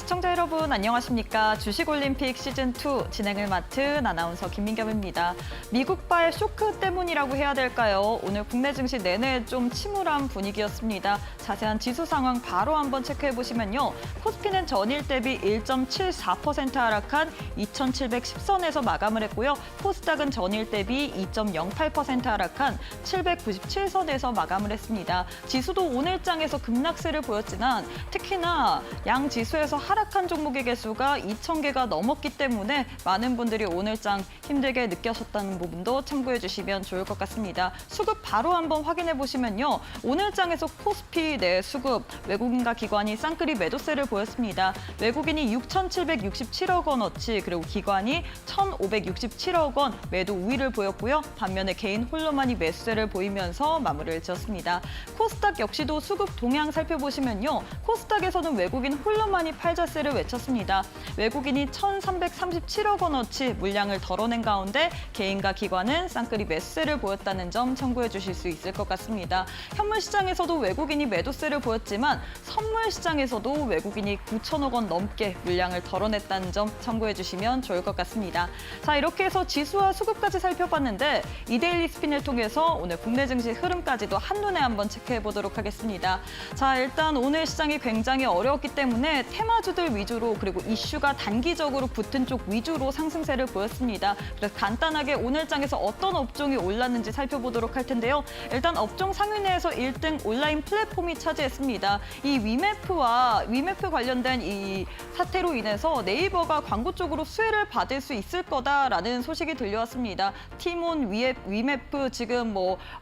시청자 여러분 안녕하십니까. 주식올림픽 시즌2 진행을 맡은 아나운서 김민겸입니다. 미국발 쇼크 때문이라고 해야 될까요? 오늘 국내 증시 내내 좀 침울한 분위기였습니다. 자세한 지수 상황 바로 한번 체크해보시면요. 코스피는 전일 대비 1.74% 하락한 2,710선에서 마감을 했고요. 코스닥은 전일 대비 2.08% 하락한 797선에서 마감을 했습니다. 지수도 오늘장에서 급락세를 보였지만 특히나 양 지수에서 하락한 종목의 개수가 2,000개가 넘었기 때문에 많은 분들이 오늘장 힘들게 느끼셨다는 부분도 참고해 주시면 좋을 것 같습니다. 수급 바로 한번 확인해 보시면요. 오늘장에서 코스피 내 수급 외국인과 기관이 쌍끌이 매도세를 보였습니다. 외국인이 6,767억 원어치 그리고 기관이 1,567억 원 매도 우위를 보였고요. 반면에 개인 홀로만이 매수세를 보이면서 마무리를 지었습니다. 코스닥 역시도 수급 동향 살펴보시면요. 코스닥에서는 외국인 홀로만이 팔자세를 외쳤습니다. 외국인이 1,337억 원어치 물량을 덜어낸 가운데 개인과 기관은 쌍끌이 매수세를 보였다는 점 참고해 주실 수 있을 것 같습니다. 현물 시장에서도 외국인이 매도세를 보였지만 선물 시장에서도 외국인이 9천억 원 넘게 물량을 덜어냈다는 점 참고해 주시면 좋을 것 같습니다. 자, 이렇게 해서 지수와 수급까지 살펴봤는데 이데일리 스핀을 통해서 오늘 국내 증시 흐름까지도 한눈에 한번 체크해 보도록 하겠습니다. 자, 일단 오늘 시장이 굉장히 어려웠기 때문에 테마주들 위주로 그리고 이슈가 단기적으로 붙은 쪽 위주로 상승세를 보였습니다. 그래서 간단하게 오늘장에서 어떤 업종이 올랐는지 살펴보도록 할 텐데요. 일단 업종 상위내에서 1등 온라인 플랫폼이 차지했습니다. 이 위메프 관련된 이 사태로 인해서 네이버가 광고 쪽으로 수혜를 받을 수 있을 거다라는 소식이 들려왔습니다. 티몬, 위메프 지금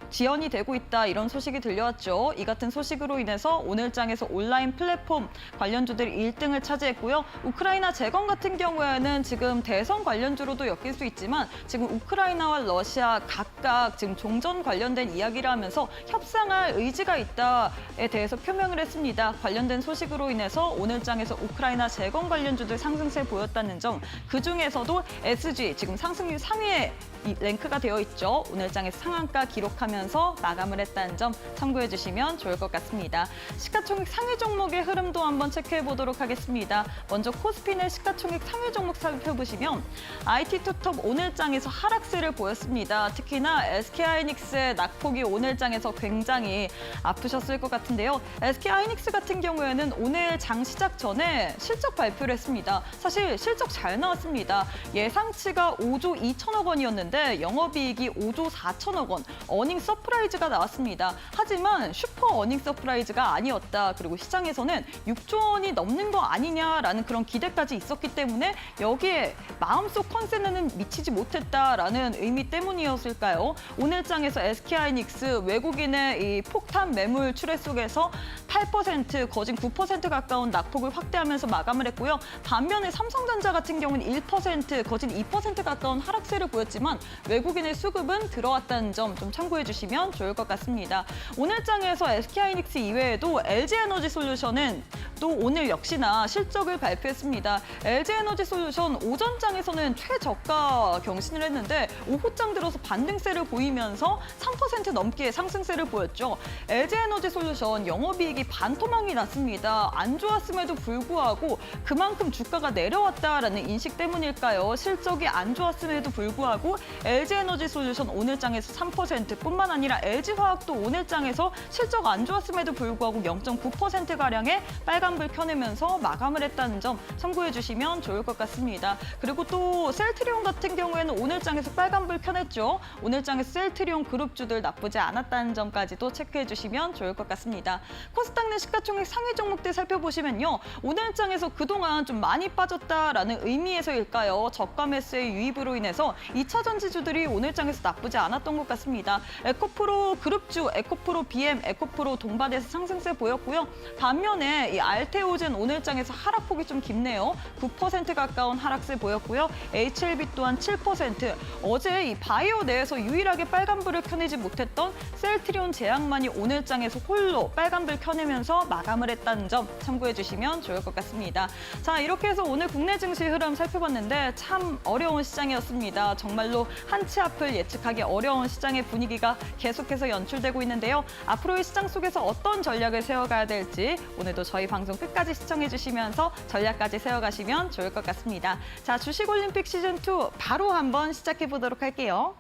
지연이 되고 있다 이런 소식이 들려왔죠. 이 같은 소식으로 인해서 오늘장에서 온라인 플랫폼 관련주들이 1등을 차지했고요. 우크라이나 재건 같은 경우에는 지금 대선 관련주로도 엮일 수 있지만 지금 우크라이나와 러시아 각각 지금 종전 관련된 이야기를 하면서 협상할 의지가 있다에 대해서 표명을 했습니다. 관련된 소식으로 인해서 오늘장에서 우크라이나 재건 관련주들 상승세 보였다는 점, 그중에서도 SG 지금 상승률 상위에 랭크가 되어 있죠. 오늘장에서 상한가 기록하면서 마감을 했다는 점 참고해 주시면 좋을 것 같습니다. 시가총액 상위 종목의 흐름도 한번 체크해 보도록 하겠습니다. 먼저 코스피 내 시가총액 상위 종목 살펴보시면 IT 투톱 오늘장에서 하락세를 보였습니다. 특히나 SK하이닉스의 낙폭이 오늘장에서 굉장히 아프셨을 것 같은데요. SK하이닉스 같은 경우에는 오늘 장 시작 전에 실적 발표를 했습니다. 사실 실적 잘 나왔습니다. 예상치가 5조 2천억 원이었는데 영업이익이 5조 4천억 원, 어닝 서프라이즈가 나왔습니다. 하지만 슈퍼 어닝 서프라이즈가 아니었다. 그리고 시장에서는 6조 원이 넘는 거 아니냐라는 그런 기대까지 있었기 때문에 여기에 마음속 컨센서는 미치지 못했다라는 의미 때문이었을까요? 오늘장에서 SK하이닉스 외국인의 이 폭탄 매물 출회 속에서 8%, 거진 9% 가까운 낙폭을 확대하면서 마감을 했고요. 반면에 삼성전자 같은 경우는 1%, 거진 2% 가까운 하락세를 보였지만 외국인의 수급은 들어왔다는 점 좀 참고해 주시면 좋을 것 같습니다. 오늘장에서 SK하이닉스 이외에도 LG에너지솔루션은 또 오늘 역시나 실적을 발표했습니다. LG에너지솔루션 오전장에서는 최저가 경신을 했는데 오후장 들어서 반등세를 보이면서 3% 넘게 상승세를 보였죠. LG에너지솔루션 영업이익이 반토막이 났습니다. 안 좋았음에도 불구하고 그만큼 주가가 내려왔다라는 인식 때문일까요? 실적이 안 좋았음에도 불구하고 LG에너지솔루션 오늘장에서 3%뿐만 아니라 LG화학도 오늘장에서 실적 안 좋았음에도 불구하고 0.9%가량의 빨간불 켜내면서 마감을 했다는 점 참고해 주시면 좋을 것 같습니다. 그리고 또 셀트리온 같은 경우에는 오늘장에서 빨간불 켜냈죠. 오늘장에서 셀트리온 그룹주들 나쁘지 않았다는 점까지도 체크해 주시면 좋을 것 같습니다. 코스닥 내 시가총액 상위 종목들 살펴보시면요. 오늘장에서 그동안 좀 많이 빠졌다라는 의미에서일까요? 저가 매수의 유입으로 인해서 2차 전지주들이 오늘장에서 나쁘지 않았던 것 같습니다. 에코프로 그룹주, 에코프로 BM, 에코프로 동반해서 상승세 보였고요. 반면에 이 알테오젠 오늘장에서 하락폭이 좀 깊네요. 9% 가까운 하락세 보였고요. HLB 또한 7%. 어제 이 바이오 내에서 유일하게 빨간불을 켜내지 못했던 셀트리온 제약만이 오늘장에서 홀로 빨간불 켜내면서 마감을 했다는 점 참고해 주시면 좋을 것 같습니다. 자, 이렇게 해서 오늘 국내 증시 흐름 살펴봤는데 참 어려운 시장이었습니다. 정말로 한 치 앞을 예측하기 어려운 시장의 분위기가 계속해서 연출되고 있는데요. 앞으로의 시장 속에서 어떤 전략을 세워가야 될지 오늘도 저희 방송 방송 끝까지 시청해 주시면서 전략까지 세워가시면 좋을 것 같습니다. 자, 주식올림픽 시즌2 바로 한번 시작해 보도록 할게요.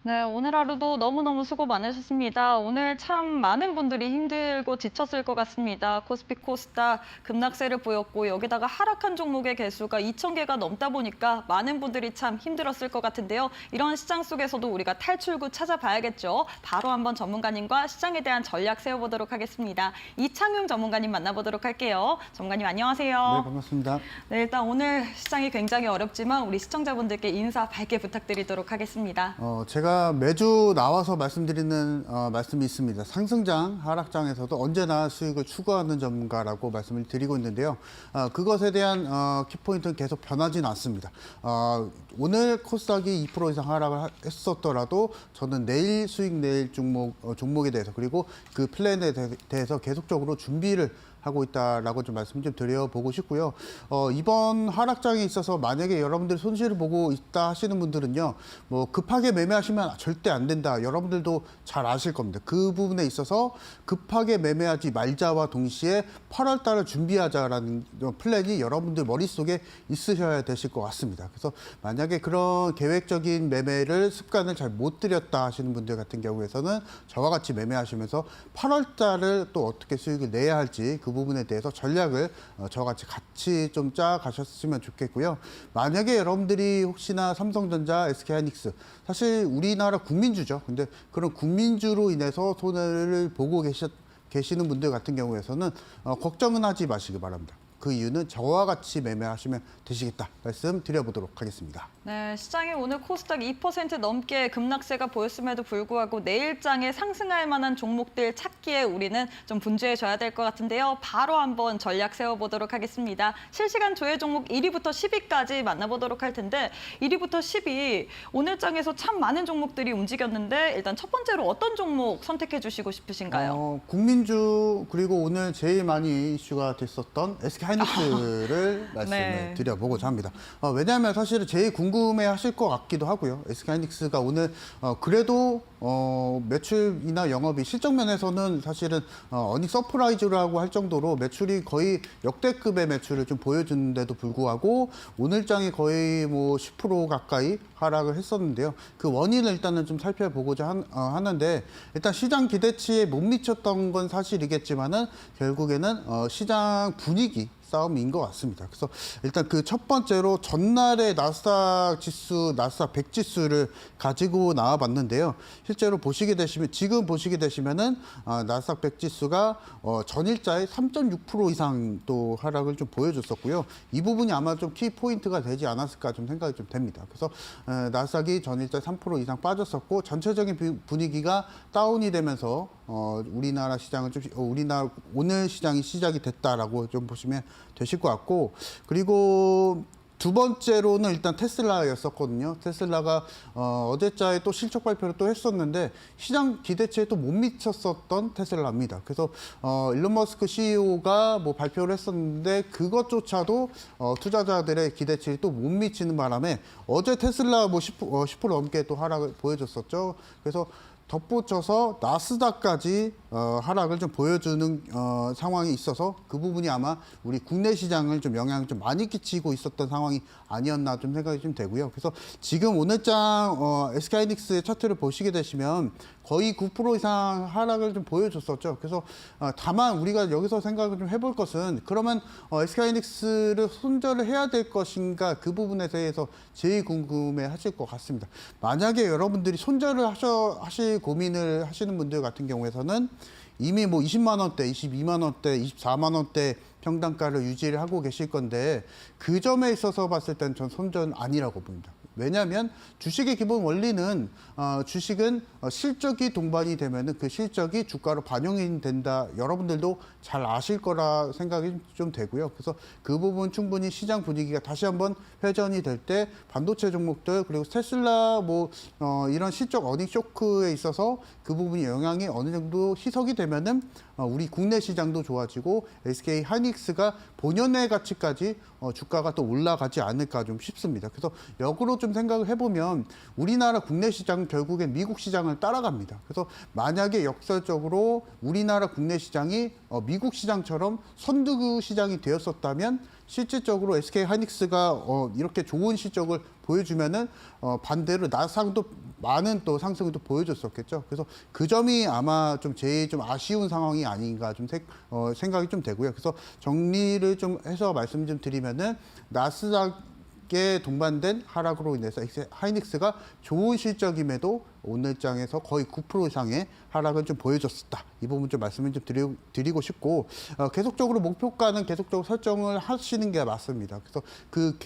네, 오늘 하루도 너무너무 수고 많으셨습니다. 오늘 참 많은 분들이 힘들고 지쳤을 것 같습니다. 코스피 코스닥 급락세를 보였고 여기다가 하락한 종목의 개수가 2,000개가 넘다 보니까 많은 분들이 참 힘들었을 것 같은데요. 이런 시장 속에서도 우리가 탈출구 찾아봐야겠죠. 바로 한번 전문가님과 시장에 대한 전략 세워보도록 하겠습니다. 이창용 전문가님 만나보도록 할게요. 전문가님 안녕하세요. 네, 반갑습니다. 네, 일단 오늘 시장이 굉장히 어렵지만 우리 시청자분들께 인사 밝게 부탁드리도록 하겠습니다. 제가 매주 나와서 말씀드리는 말씀이 있습니다. 상승장, 하락장에서도 언제나 수익을 추구하는 전문가라고 말씀을 드리고 있는데요. 그것에 대한 키포인트는 계속 변하지는 않습니다. 오늘 코스닥이 2% 이상 하락을 했었더라도 저는 내일 수익 낼 종목에 대해서 그리고 그 플랜에 대해서 계속적으로 준비를 하고 있다라고 좀 말씀 좀 드려보고 싶고요. 이번 하락장에 있어서 만약에 여러분들 손실을 보고 있다 하시는 분들은요, 뭐 급하게 매매하시면 절대 안 된다. 여러분들도 잘 아실 겁니다. 그 부분에 있어서 급하게 매매하지 말자와 동시에 8월 달을 준비하자라는 플랜이 여러분들 머릿속에 있으셔야 되실 것 같습니다. 그래서 만약에 그런 계획적인 매매를 습관을 잘 못 들였다 하시는 분들 같은 경우에서는 저와 같이 매매하시면서 8월 달을 또 어떻게 수익을 내야 할지 그 부분에 대해서 전략을 저와 같이 좀 짜 가셨으면 좋겠고요. 만약에 여러분들이 혹시나 삼성전자, SK하이닉스 사실 우리나라 국민주죠. 근데 그런 국민주로 인해서 손해를 보고 계시는 분들 같은 경우에서는 걱정은 하지 마시기 바랍니다. 그 이유는 저와 같이 매매하시면 되시겠다 말씀 드려보도록 하겠습니다. 네, 시장이 오늘 코스닥 2% 넘게 급락세가 보였음에도 불구하고 내일장에 상승할 만한 종목들 찾기에 우리는 좀 분주해져야 될 것 같은데요. 바로 한번 전략 세워보도록 하겠습니다. 실시간 조회 종목 1위부터 10위까지 만나보도록 할 텐데 1위부터 10위 오늘 장에서 참 많은 종목들이 움직였는데 일단 첫 번째로 어떤 종목 선택해 주시고 싶으신가요? 국민주 그리고 오늘 제일 많이 이슈가 됐었던 SK하이닉스를 말씀을 네. 드려보고자 합니다. 왜냐하면 사실은 제일 궁금해하실 것 같기도 하고요. SK하이닉스가 오늘 그래도 매출이나 영업이 실적 면에서는 사실은 어닝 서프라이즈라고 할 정도로 매출이 거의 역대급의 매출을 좀 보여주는데도 불구하고 오늘장이 거의 뭐 10% 가까이 하락을 했었는데요. 그 원인을 일단은 좀 살펴보고자 하는데 일단 시장 기대치에 못 미쳤던 건 사실이겠지만은 결국에는 시장 분위기 싸움인 것 같습니다. 그래서 일단 그 첫 번째로 전날의 나스닥 지수, 나스닥 100 지수를 가지고 나와봤는데요. 실제로 지금 보시게 되시면은 나스닥 100 지수가 전일자에 3.6% 이상 또 하락을 좀 보여줬었고요. 이 부분이 아마 좀 키 포인트가 되지 않았을까 좀 생각이 좀 됩니다. 그래서 나스닥이 전일자에 3% 이상 빠졌었고 전체적인 분위기가 다운이 되면서 우리나라 시장은 우리나라 오늘 시장이 시작이 됐다라고 좀 보시면 되실 것 같고 그리고 두 번째로는 일단 테슬라였었거든요. 테슬라가 어제자에 또 실적 발표를 또 했었는데 시장 기대치에 또 못 미쳤었던 테슬라입니다. 그래서 일론 머스크 CEO가 뭐 발표를 했었는데 그것조차도 투자자들의 기대치에 또 못 미치는 바람에 어제 테슬라 뭐 10% 넘게 또 하락을 보여줬었죠. 그래서 덧붙여서 나스닥까지 하락을 좀 보여주는 상황이 있어서 그 부분이 아마 우리 국내 시장을 좀 영향을 좀 많이 끼치고 있었던 상황이 아니었나 좀 생각이 좀 되고요. 그래서 지금 오늘장 SK하이닉스의 차트를 보시게 되시면 거의 9% 이상 하락을 좀 보여줬었죠. 그래서 다만 우리가 여기서 생각을 좀 해볼 것은 그러면 SK하이닉스를 손절을 해야 될 것인가 그 부분에 대해서 제일 궁금해 하실 것 같습니다. 만약에 여러분들이 손절을 하실 고민을 하시는 분들 같은 경우에서는 이미 뭐 20만 원대, 22만 원대, 24만 원대 평단가를 유지를 하고 계실 건데 그 점에 있어서 봤을 땐 전 손절은 아니라고 봅니다. 왜냐하면 주식의 기본 원리는 주식은 실적이 동반이 되면은 그 실적이 주가로 반영이 된다. 여러분들도 잘 아실 거라 생각이 좀 되고요. 그래서 그 부분 충분히 시장 분위기가 다시 한번 회전이 될 때 반도체 종목들 그리고 테슬라 뭐 이런 실적 어닝 쇼크에 있어서 그 부분이 영향이 어느 정도 희석이 되면은 우리 국내 시장도 좋아지고 SK 하이닉스가 본연의 가치까지 주가가 또 올라가지 않을까 좀 싶습니다. 그래서 역으로 좀 생각을 해보면 우리나라 국내 시장은 결국엔 미국 시장을 따라갑니다. 그래서 만약에 역설적으로 우리나라 국내 시장이 미국 시장처럼 선두주 시장이 되었었다면 실질적으로 SK 하이닉스가 이렇게 좋은 실적을 보여주면은 반대로 나스닥도 많은 또 상승을 또 보여줬었겠죠. 그래서 그 점이 아마 좀 제일 좀 아쉬운 상황이 아닌가 좀 생각이 좀 되고요. 그래서 정리를 좀 해서 말씀 좀 드리면은 나스닥에 동반된 하락으로 인해서 하이닉스가 좋은 실적임에도 오늘장에서 거의 9% 이상의 하락을 좀 보여줬었다. 이 부분 좀 말씀을 좀 드리고 싶고 계속적으로 목표가는 계속적으로 설정을 하시는 게 맞습니다. 그래서 그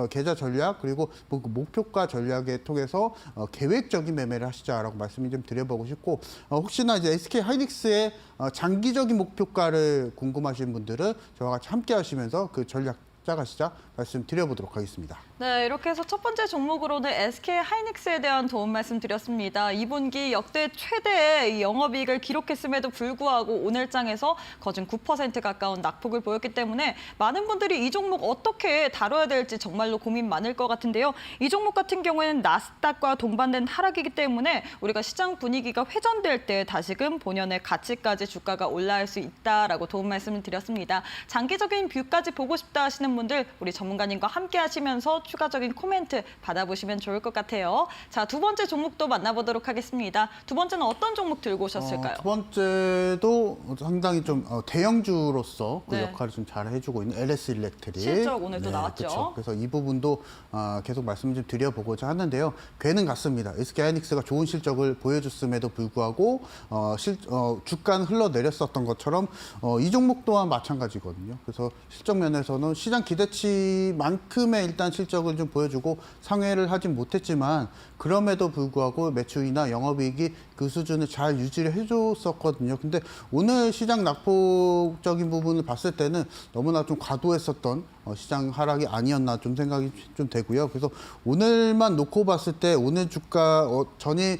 계좌 전략 그리고 그 목표가 전략에 통해서 계획적인 매매를 하시자라고 말씀을 좀 드려보고 싶고 혹시나 이제 SK 하이닉스의 장기적인 목표가를 궁금하신 분들은 저와 같이 함께 하시면서 그 전략 짜가시자 말씀드려보도록 하겠습니다. 네, 이렇게 해서 첫 번째 종목으로는 SK 하이닉스에 대한 도움 말씀드렸습니다. 2분기 역대 최대의 영업이익을 기록했음에도 불구하고 오늘장에서 거진 9% 가까운 낙폭을 보였기 때문에 많은 분들이 이 종목 어떻게 다뤄야 될지 정말로 고민 많을 것 같은데요. 이 종목 같은 경우에는 나스닥과 동반된 하락이기 때문에 우리가 시장 분위기가 회전될 때 다시금 본연의 가치까지 주가가 올라갈 수 있다라고 도움 말씀을 드렸습니다. 장기적인 뷰까지 보고 싶다 하시는 분들 우리 전문가님과 함께 하시면서 추가적인 코멘트 받아보시면 좋을 것 같아요. 자, 두 번째 종목도 만나보도록 하겠습니다. 두 번째는 어떤 종목 들고 오셨을까요? 두 번째도 상당히 좀 대형주로서 그 네. 역할을 좀 잘 해주고 있는 LS 일렉트릭. 실적 오늘 또 나왔죠. 그쵸. 그래서 이 부분도 계속 말씀 좀 드려보고자 하는데요. 괴는 같습니다. SK 하이닉스가 좋은 실적을 보여줬음에도 불구하고 주가는 흘러내렸었던 것처럼 이 종목 또한 마찬가지거든요. 그래서 실적 면에서는 시장 기대치만큼의 일단 실적을 좀 보여주고 상회를 하진 못했지만 그럼에도 불구하고 매출이나 영업이익이 그 수준을 잘 유지를 해줬었거든요. 근데 오늘 시장 낙폭적인 부분을 봤을 때는 너무나 좀 과도했었던 시장 하락이 아니었나 좀 생각이 좀 되고요. 그래서 오늘만 놓고 봤을 때 오늘 주가 전일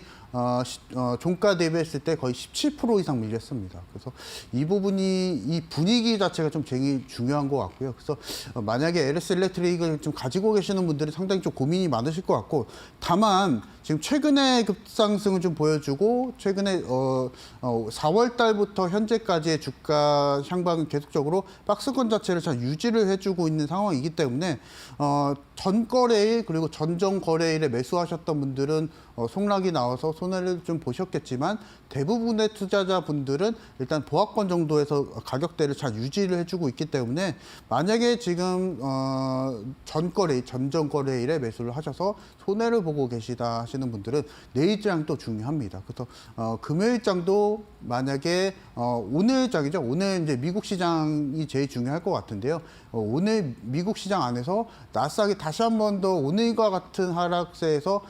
종가 대비했을 때 거의 17% 이상 밀렸습니다. 그래서 이 부분이 이 분위기 자체가 좀 되게 중요한 것 같고요. 그래서 만약에 LS 일렉트릭을 좀 가지고 계시는 분들이 상당히 좀 고민이 많으실 것 같고 다만 지금 최근에 급상승을 좀 보여주고 최근에 4월 달부터 현재까지의 주가 향방은 계속적으로 박스권 자체를 잘 유지를 해주고 있는 상황이기 때문에 전 거래일 그리고 전정 거래일에 매수하셨던 분들은 속락이 나와서 손해를 좀 보셨겠지만 대부분의 투자자분들은 일단 보합권 정도에서 가격대를 잘 유지를 해주고 있기 때문에 만약에 지금 전정 거래일에 매수를 하셔서 손해를 보고 계시다 하시는 분들은 내일장 또 중요합니다. 그래서 금요일장도 만약에 오늘장이죠. 오늘 이제 미국 시장이 제일 중요할 것 같은데요. 오늘 미국 시장 안에서 나스닥이 다시 한 번 더 오늘과 같은 하락세에서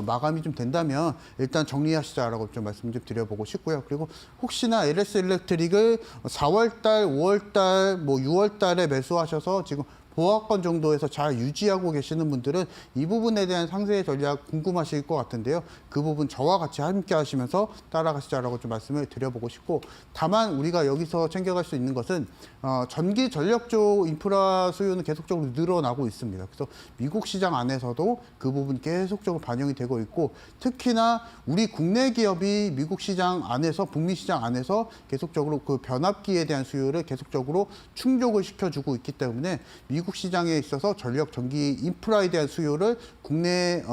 마감이 좀 된다면 일단 정리하시자라고 좀 말씀 좀 드려보고 싶고요. 그리고 혹시나 LS 일렉트릭을 4월 달, 5월 달, 뭐 6월 달에 매수하셔서 지금 보합권 정도에서 잘 유지하고 계시는 분들은 이 부분에 대한 상세 전략 궁금하실 것 같은데요. 그 부분 저와 같이 함께 하시면서 따라가시자라고 좀 말씀을 드려보고 싶고, 다만 우리가 여기서 챙겨갈 수 있는 것은 전기 전력 쪽 인프라 수요는 계속적으로 늘어나고 있습니다. 그래서 미국 시장 안에서도 그 부분 계속적으로 반영이 되고 있고, 특히나 우리 국내 기업이 미국 시장 안에서, 북미 시장 안에서 계속적으로 그 변압기에 대한 수요를 계속적으로 충족을 시켜주고 있기 때문에 미국 시장에 있어서 전력 전기 인프라에 대한 수요를 국내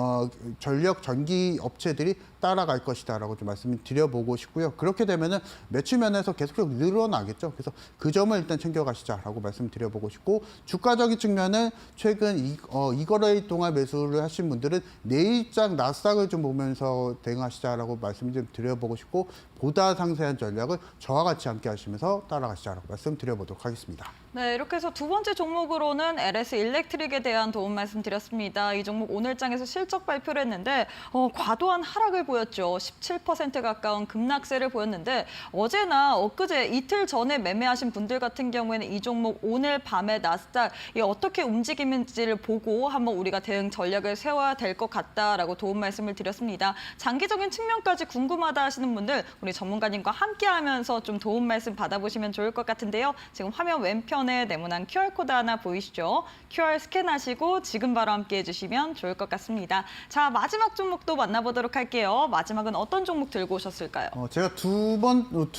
전력 전기 업체들이 따라갈 것이다라고 좀 말씀을 드려보고 싶고요. 그렇게 되면은 매출 면에서 계속적으로 늘어나겠죠. 그래서 그 점을 일단 챙겨가시자라고 말씀드려보고 싶고, 주가적인 측면은 최근 이거래일 동안 매수를 하신 분들은 내일장 나스닥을 좀 보면서 대응하시자라고 말씀 좀 드려보고 싶고, 보다 상세한 전략을 저와 같이 함께 하시면서 따라가시자라고 말씀드려보도록 하겠습니다. 네, 이렇게 해서 두 번째 종목으로는 LS 일렉트릭에 대한 도움 말씀드렸습니다. 이 종목 오늘장에서 실적 발표를 했는데 과도한 하락을 보였죠. 17% 가까운 급락세를 보였는데, 어제나 엊그제 이틀 전에 매매하신 분들 같은 경우에는 이 종목 오늘 밤에 나스닥 어떻게 움직이는지를 보고 한번 우리가 대응 전략을 세워야 될 것 같다라고 도움 말씀을 드렸습니다. 장기적인 측면까지 궁금하다 하시는 분들 우리 전문가님과 함께하면서 좀 도움 말씀 받아보시면 좋을 것 같은데요. 지금 화면 왼편에 네모난 QR코드 하나 보이시죠? QR 스캔하시고 지금 바로 함께 해주시면 좋을 것 같습니다. 자, 마지막 종목도 만나보도록 할게요. 마지막은 어떤 종목 들고 오셨을까요? 제가 종목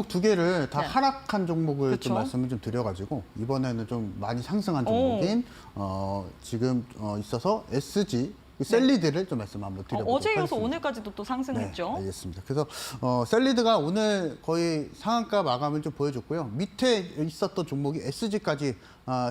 두 개를 다 네. 하락한 종목을 그쵸? 좀 말씀을 좀 드려가지고, 이번에는 좀 많이 상승한 종목인 지금 있어서 SG 셀리드를 좀 말씀 한번 드려보도록 어제 이어서 하겠습니다. 오늘까지도 또 상승했죠. 네, 알겠습니다. 그래서 셀리드가 오늘 거의 상한가 마감을 좀 보여줬고요. 밑에 있었던 종목이 SG까지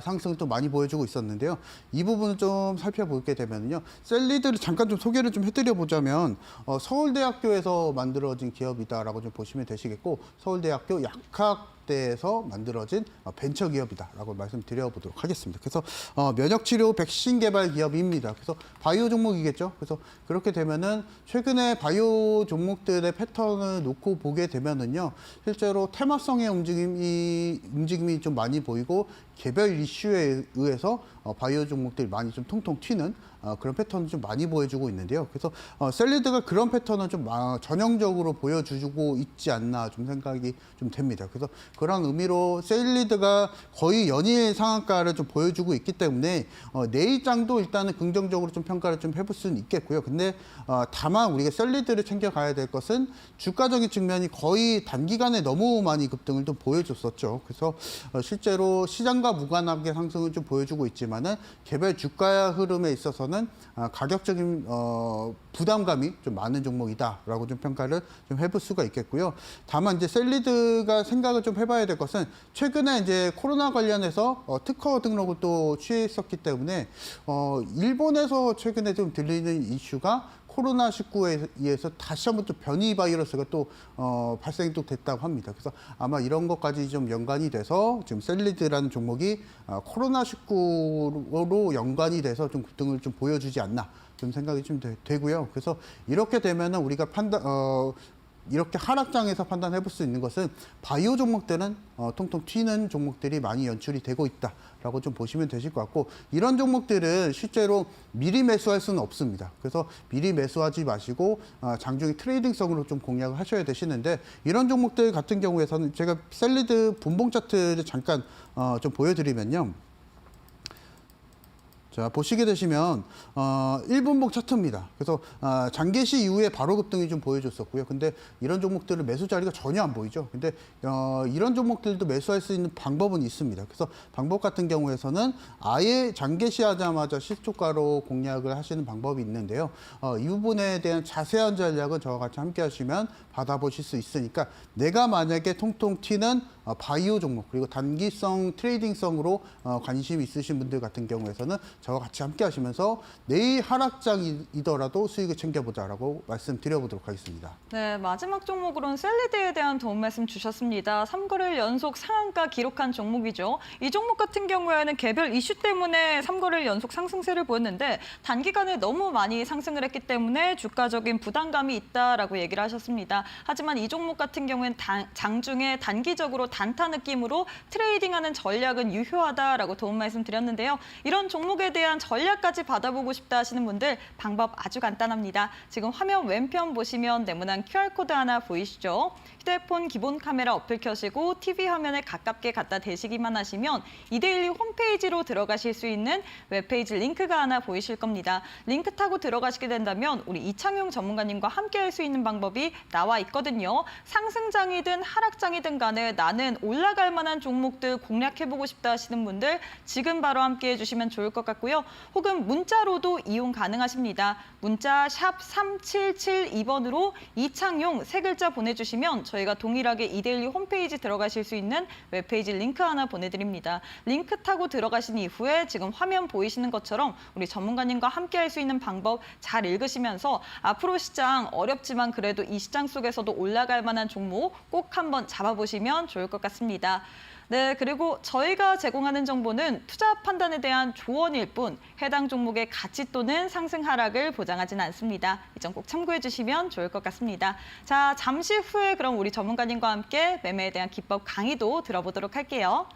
상승을 또 많이 보여주고 있었는데요. 이 부분을 좀 살펴보게 되면요, 셀리드를 잠깐 좀 소개를 좀 해드려 보자면 서울대학교에서 만들어진 기업이다라고 좀 보시면 되시겠고, 서울대학교 약학대에서 만들어진 벤처 기업이다라고 말씀드려보도록 하겠습니다. 그래서 면역치료 백신 개발 기업입니다. 그래서 바이오 종목이겠죠. 그래서 그렇게 되면은 최근에 바이오 종목들의 패턴을 놓고 보게 되면은요, 실제로 테마성의 움직임이 좀 많이 보이고, 개별 이슈에 의해서 바이오 종목들이 많이 좀 통통 튀는 그런 패턴을 좀 많이 보여주고 있는데요. 그래서 셀리드가 그런 패턴을 좀 전형적으로 보여주고 있지 않나 좀 생각이 좀 됩니다. 그래서 그런 의미로 셀리드가 거의 연일 상한가를 좀 보여주고 있기 때문에 내일장도 일단은 긍정적으로 좀 평가를 좀 해볼 수는 있겠고요. 근데 다만 우리가 셀리드를 챙겨가야 될 것은 주가적인 측면이 거의 단기간에 너무 많이 급등을 좀 보여줬었죠. 그래서 실제로 시장과 무관하게 상승을 좀 보여주고 있지만은 개별 주가 흐름에 있어서는 가격적인 부담감이 좀 많은 종목이다라고 좀 평가를 좀 해볼 수가 있겠고요. 다만 이제 셀리드가 생각을 좀 해봐야 될 것은, 최근에 이제 코로나 관련해서 특허 등록을 또 취했었기 때문에 일본에서 최근에 좀 들리는 이슈가 코로나19에 의해서 다시 한번 또 변이 바이러스가 또 발생이 또 됐다고 합니다. 그래서 아마 이런 것까지 좀 연관이 돼서 지금 셀리드라는 종목이 코로나19로 연관이 돼서 좀 급등을 좀 보여주지 않나 좀 생각이 좀 되고요. 그래서 이렇게 되면은 우리가 이렇게 하락장에서 판단해 볼 수 있는 것은, 바이오 종목들은 통통 튀는 종목들이 많이 연출이 되고 있다라고 좀 보시면 되실 것 같고, 이런 종목들은 실제로 미리 매수할 수는 없습니다. 그래서 미리 매수하지 마시고 장중에 트레이딩성으로 좀 공략을 하셔야 되시는데, 이런 종목들 같은 경우에서는 제가 셀리드 분봉 차트를 잠깐 좀 보여드리면요. 자, 보시게 되시면 1분봉 차트입니다. 그래서 장개시 이후에 바로 급등이 좀 보여줬었고요. 근데 이런 종목들은 매수 자리가 전혀 안 보이죠. 근데 이런 종목들도 매수할 수 있는 방법은 있습니다. 그래서 방법 같은 경우에서는 아예 장개시 하자마자 실초가로 공략을 하시는 방법이 있는데요. 이 부분에 대한 자세한 전략은 저와 같이 함께 하시면 받아보실 수 있으니까, 내가 만약에 통통 튀는 바이오 종목, 그리고 단기성 트레이딩성으로 관심이 있으신 분들 같은 경우에서는 저와 같이 함께 하시면서 내일 하락장이더라도 수익을 챙겨보자라고 말씀드려보도록 하겠습니다. 네, 마지막 종목으로는 셀리드에 대한 도움 말씀 주셨습니다. 3거래일 연속 상한가 기록한 종목이죠. 이 종목 같은 경우에는 개별 이슈 때문에 3거래일 연속 상승세를 보였는데, 단기간에 너무 많이 상승을 했기 때문에 주가적인 부담감이 있다라고 얘기를 하셨습니다. 하지만 이 종목 같은 경우에는 장중에 단기적으로 단타 느낌으로 트레이딩하는 전략은 유효하다라고 도움 말씀드렸는데요. 이런 종목에 대한 전략까지 받아보고 싶다 하시는 분들 방법 아주 간단합니다. 지금 화면 왼편 보시면 네모난 QR코드 하나 보이시죠? 휴대폰 기본 카메라 어플 켜시고 TV 화면에 가깝게 갖다 대시기만 하시면 이데일리 홈페이지로 들어가실 수 있는 웹페이지 링크가 하나 보이실 겁니다. 링크 타고 들어가시게 된다면 우리 이창용 전문가님과 함께 할 수 있는 방법이 나와 있거든요. 상승장이든 하락장이든 간에 나는 올라갈 만한 종목들 공략해보고 싶다 하시는 분들 지금 바로 함께 해주시면 좋을 것 같고요. 혹은 문자로도 이용 가능하십니다. 문자 샵 3772번으로 이창용 세 글자 보내주시면 저희가 동일하게 이데일리 홈페이지 들어가실 수 있는 웹페이지 링크 하나 보내드립니다. 링크 타고 들어가신 이후에 지금 화면 보이시는 것처럼 우리 전문가님과 함께 할 수 있는 방법 잘 읽으시면서 앞으로 시장 어렵지만 그래도 이 시장 속에서도 올라갈 만한 종목 꼭 한번 잡아보시면 좋을 것 같습니다. 네, 그리고 저희가 제공하는 정보는 투자 판단에 대한 조언일 뿐 해당 종목의 가치 또는 상승 하락을 보장하진 않습니다. 이 점 꼭 참고해 주시면 좋을 것 같습니다. 자, 잠시 후에 그럼 우리 전문가님과 함께 매매에 대한 기법 강의도 들어보도록 할게요.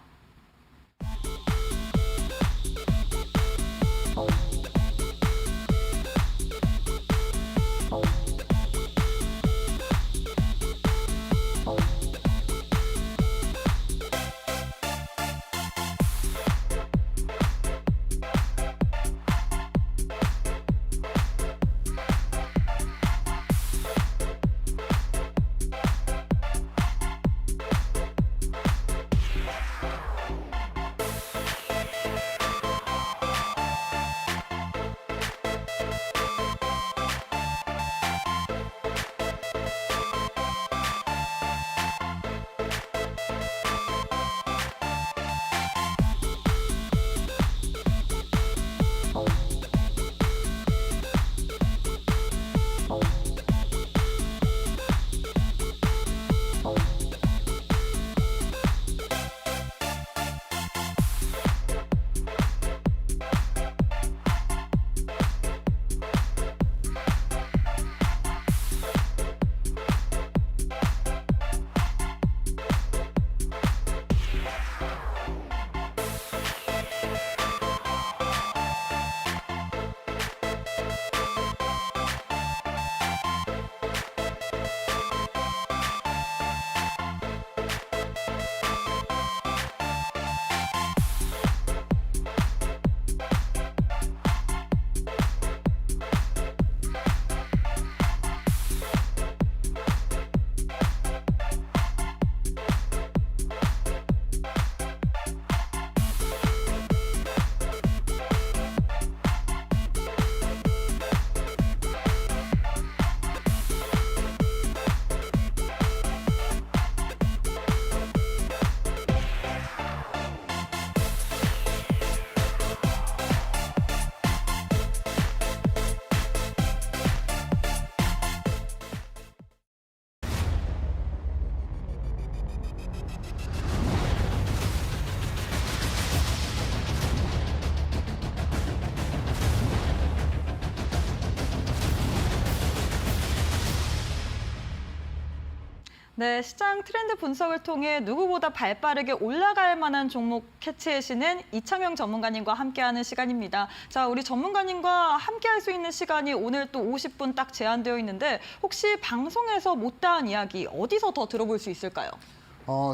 네, 시장 트렌드 분석을 통해 누구보다 발빠르게 올라갈 만한 종목 캐치해시는 이창용 전문가님과 함께하는 시간입니다. 자, 우리 전문가님과 함께할 수 있는 시간이 오늘 또 50분 딱 제한되어 있는데 혹시 방송에서 못다한 이야기 어디서 더 들어볼 수 있을까요?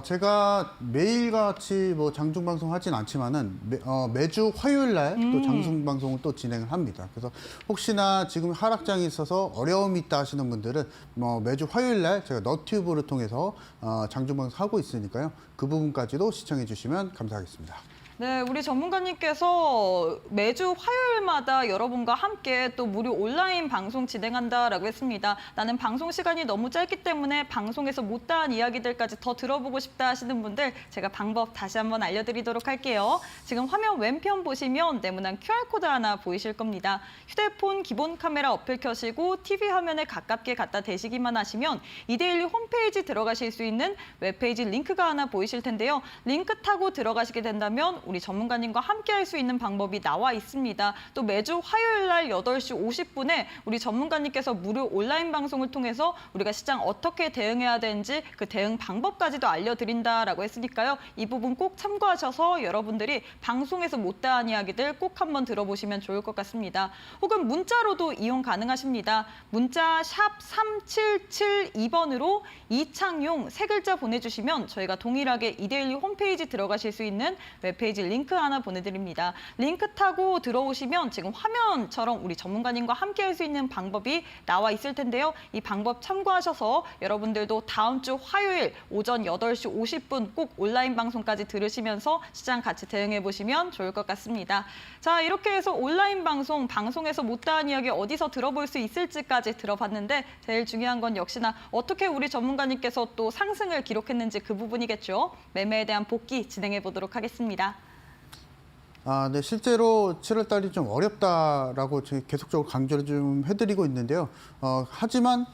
제가 매일같이 뭐 장중방송 하진 않지만은 매주 화요일 날 또 장중방송을 또 진행을 합니다. 그래서 혹시나 지금 하락장이 있어서 어려움이 있다 하시는 분들은 매주 화요일 날 제가 너튜브를 통해서 장중방송 하고 있으니까요. 그 부분까지도 시청해 주시면 감사하겠습니다. 네, 우리 전문가님께서 매주 화요일마다 여러분과 함께 또 무료 온라인 방송 진행한다라고 했습니다. 나는 방송 시간이 너무 짧기 때문에 방송에서 못다한 이야기들까지 더 들어보고 싶다 하시는 분들 제가 방법 다시 한번 알려드리도록 할게요. 지금 화면 왼편 보시면 네모난 QR코드 하나 보이실 겁니다. 휴대폰 기본 카메라 어플 켜시고 TV 화면에 가깝게 갖다 대시기만 하시면 이데일리 홈페이지 들어가실 수 있는 웹페이지 링크가 하나 보이실 텐데요. 링크 타고 들어가시게 된다면 우리 전문가님과 함께 할 수 있는 방법이 나와 있습니다. 또 매주 화요일 날 8시 50분에 우리 전문가님께서 무료 온라인 방송을 통해서 우리가 시장 어떻게 대응해야 되는지 그 대응 방법까지도 알려드린다라고 했으니까요. 이 부분 꼭 참고하셔서 여러분들이 방송에서 못다한 이야기들 꼭 한번 들어보시면 좋을 것 같습니다. 혹은 문자로도 이용 가능하십니다. 문자 샵 3772번으로 이창용 세 글자 보내주시면 저희가 동일하게 이데일리 홈페이지 들어가실 수 있는 웹페이지 링크 하나 보내드립니다. 링크 타고 들어오시면 지금 화면처럼 우리 전문가님과 함께 할 수 있는 방법이 나와 있을 텐데요. 이 방법 참고하셔서 여러분들도 다음 주 화요일 오전 8시 50분 꼭 온라인 방송까지 들으시면서 시장 같이 대응해 보시면 좋을 것 같습니다. 자, 이렇게 해서 온라인 방송에서 못다한 이야기 어디서 들어볼 수 있을지까지 들어봤는데 제일 중요한 건 역시나 어떻게 우리 전문가님께서 또 상승을 기록했는지 그 부분이겠죠. 매매에 대한 복귀 진행해 보도록 하겠습니다. 네, 실제로 7월 달이 좀 어렵다라고 저희 계속적으로 강조를 좀 해드리고 있는데요. 하지만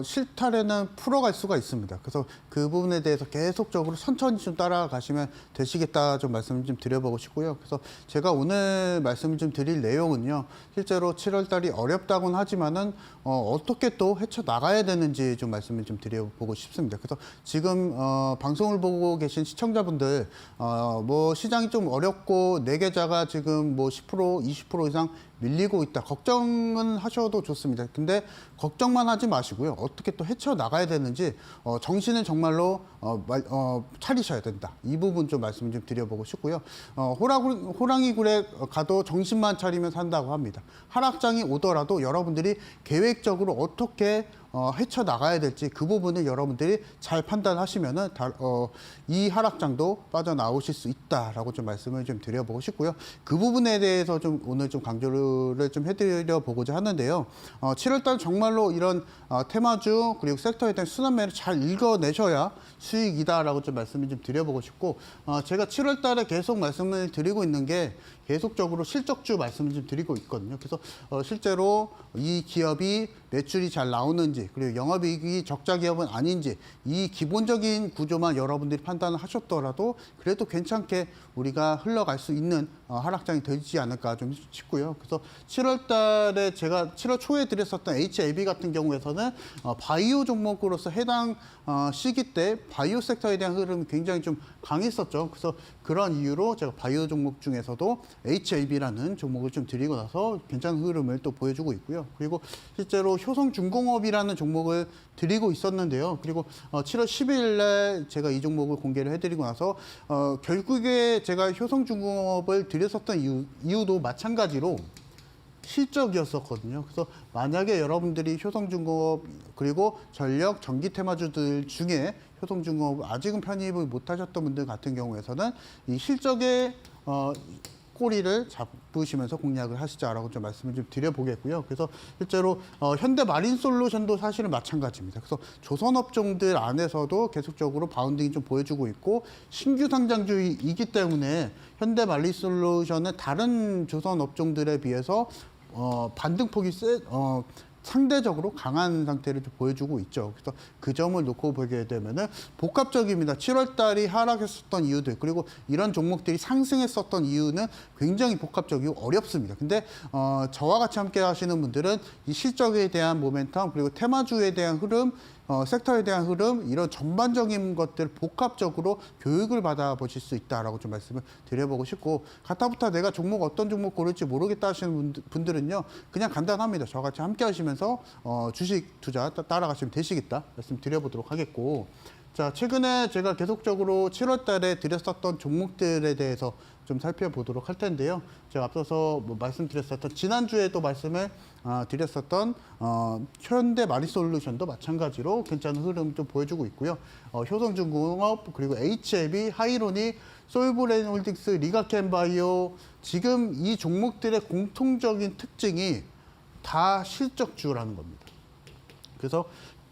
실타래는 풀어갈 수가 있습니다. 그래서 그 부분에 대해서 계속적으로 천천히 좀 따라가시면 되시겠다 좀 말씀을 좀 드려보고 싶고요. 그래서 제가 오늘 말씀을 좀 드릴 내용은요. 실제로 7월 달이 어렵다고는 하지만은 어떻게 또 헤쳐나가야 되는지 좀 말씀을 좀 드려보고 싶습니다. 그래서 지금 방송을 보고 계신 시청자분들 뭐 시장이 좀 어렵고 내 계좌가 지금 뭐 10%, 20% 이상 밀리고 있다. 걱정은 하셔도 좋습니다. 근데 걱정만 하지 마시고요. 어떻게 또 헤쳐나가야 되는지 정신을 정말로 차리셔야 된다. 이 부분 좀 말씀을 좀 드려보고 싶고요. 호랑이 굴에 가도 정신만 차리면 산다고 합니다. 하락장이 오더라도 여러분들이 계획적으로 어떻게 헤쳐나가야 될지 그 부분을 여러분들이 잘 판단하시면은 이 하락장도 빠져나오실 수 있다라고 좀 말씀을 좀 드려보고 싶고요. 그 부분에 대해서 좀 오늘 좀 강조를 좀 해드려 보고자 하는데요. 7월달 정말로 이런 테마주 그리고 섹터에 대한 순환매를 잘 읽어내셔야 수익이다라고 좀 말씀을 좀 드려보고 싶고 제가 7월달에 계속 말씀을 드리고 있는 게 계속적으로 실적주 말씀을 좀 드리고 있거든요. 그래서 실제로 이 기업이 매출이 잘 나오는지 그리고 영업이익이 적자 기업은 아닌지 이 기본적인 구조만 여러분들이 판단을 하셨더라도 그래도 괜찮게 우리가 흘러갈 수 있는 하락장이 되지 않을까 좀 싶고요. 그래서 7월 달에 제가 7월 초에 드렸었던 HAB 같은 경우에서는 바이오 종목으로서 해당 시기 때 바이오 섹터에 대한 흐름이 굉장히 좀 강했었죠. 그래서 그런 이유로 제가 바이오 종목 중에서도 HAB라는 종목을 좀 드리고 나서 괜찮은 흐름을 또 보여주고 있고요. 그리고 실제로 효성중공업이라는 종목을 드리고 있었는데요. 그리고 7월 10일 날 제가 이 종목을 공개를 해드리고 나서 결국에 제가 효성중공업을 드렸었던 이유도 마찬가지로 실적이었었거든요. 그래서 만약에 여러분들이 효성중공업 그리고 전력, 전기 테마주들 중에 효성중공업 아직은 편입을 못하셨던 분들 같은 경우에서는 이 실적의 꼬리를 잡으시면서 공략을 하시자라고 좀 말씀을 좀 드려보겠고요. 그래서 실제로 현대마린솔루션도 사실은 마찬가지입니다. 그래서 조선업종들 안에서도 계속적으로 바운딩이 좀 보여주고 있고 신규 상장주이기 때문에 현대마린솔루션은 다른 조선업종들에 비해서 반등폭이 상대적으로 강한 상태를 좀 보여주고 있죠. 그래서 그 점을 놓고 보게 되면은 복합적입니다. 7월 달이 하락했었던 이유들 그리고 이런 종목들이 상승했었던 이유는 굉장히 복합적이고 어렵습니다. 근데 저와 같이 함께 하시는 분들은 이 실적에 대한 모멘텀 그리고 테마주에 대한 흐름 섹터에 대한 흐름 이런 전반적인 것들 복합적으로 교육을 받아보실 수 있다라고 좀 말씀을 드려보고 싶고 가타부타 내가 종목 어떤 종목 고를지 모르겠다 하시는 분들은요 그냥 간단합니다. 저와 같이 함께 하시면서 주식 투자 따라가시면 되시겠다 말씀 드려보도록 하겠고 자 최근에 제가 계속적으로 7월 달에 드렸었던 종목들에 대해서 좀 살펴보도록 할 텐데요. 제가 앞서서 말씀드렸었던 지난주에도 말씀을 드렸었던 현대마린솔루션도 마찬가지로 괜찮은 흐름 좀 보여주고 있고요. 효성중공업 그리고 HAB, 하이로닉, 솔브레인홀딩스, 리가켄바이오 지금 이 종목들의 공통적인 특징이 다 실적주라는 겁니다. 그래서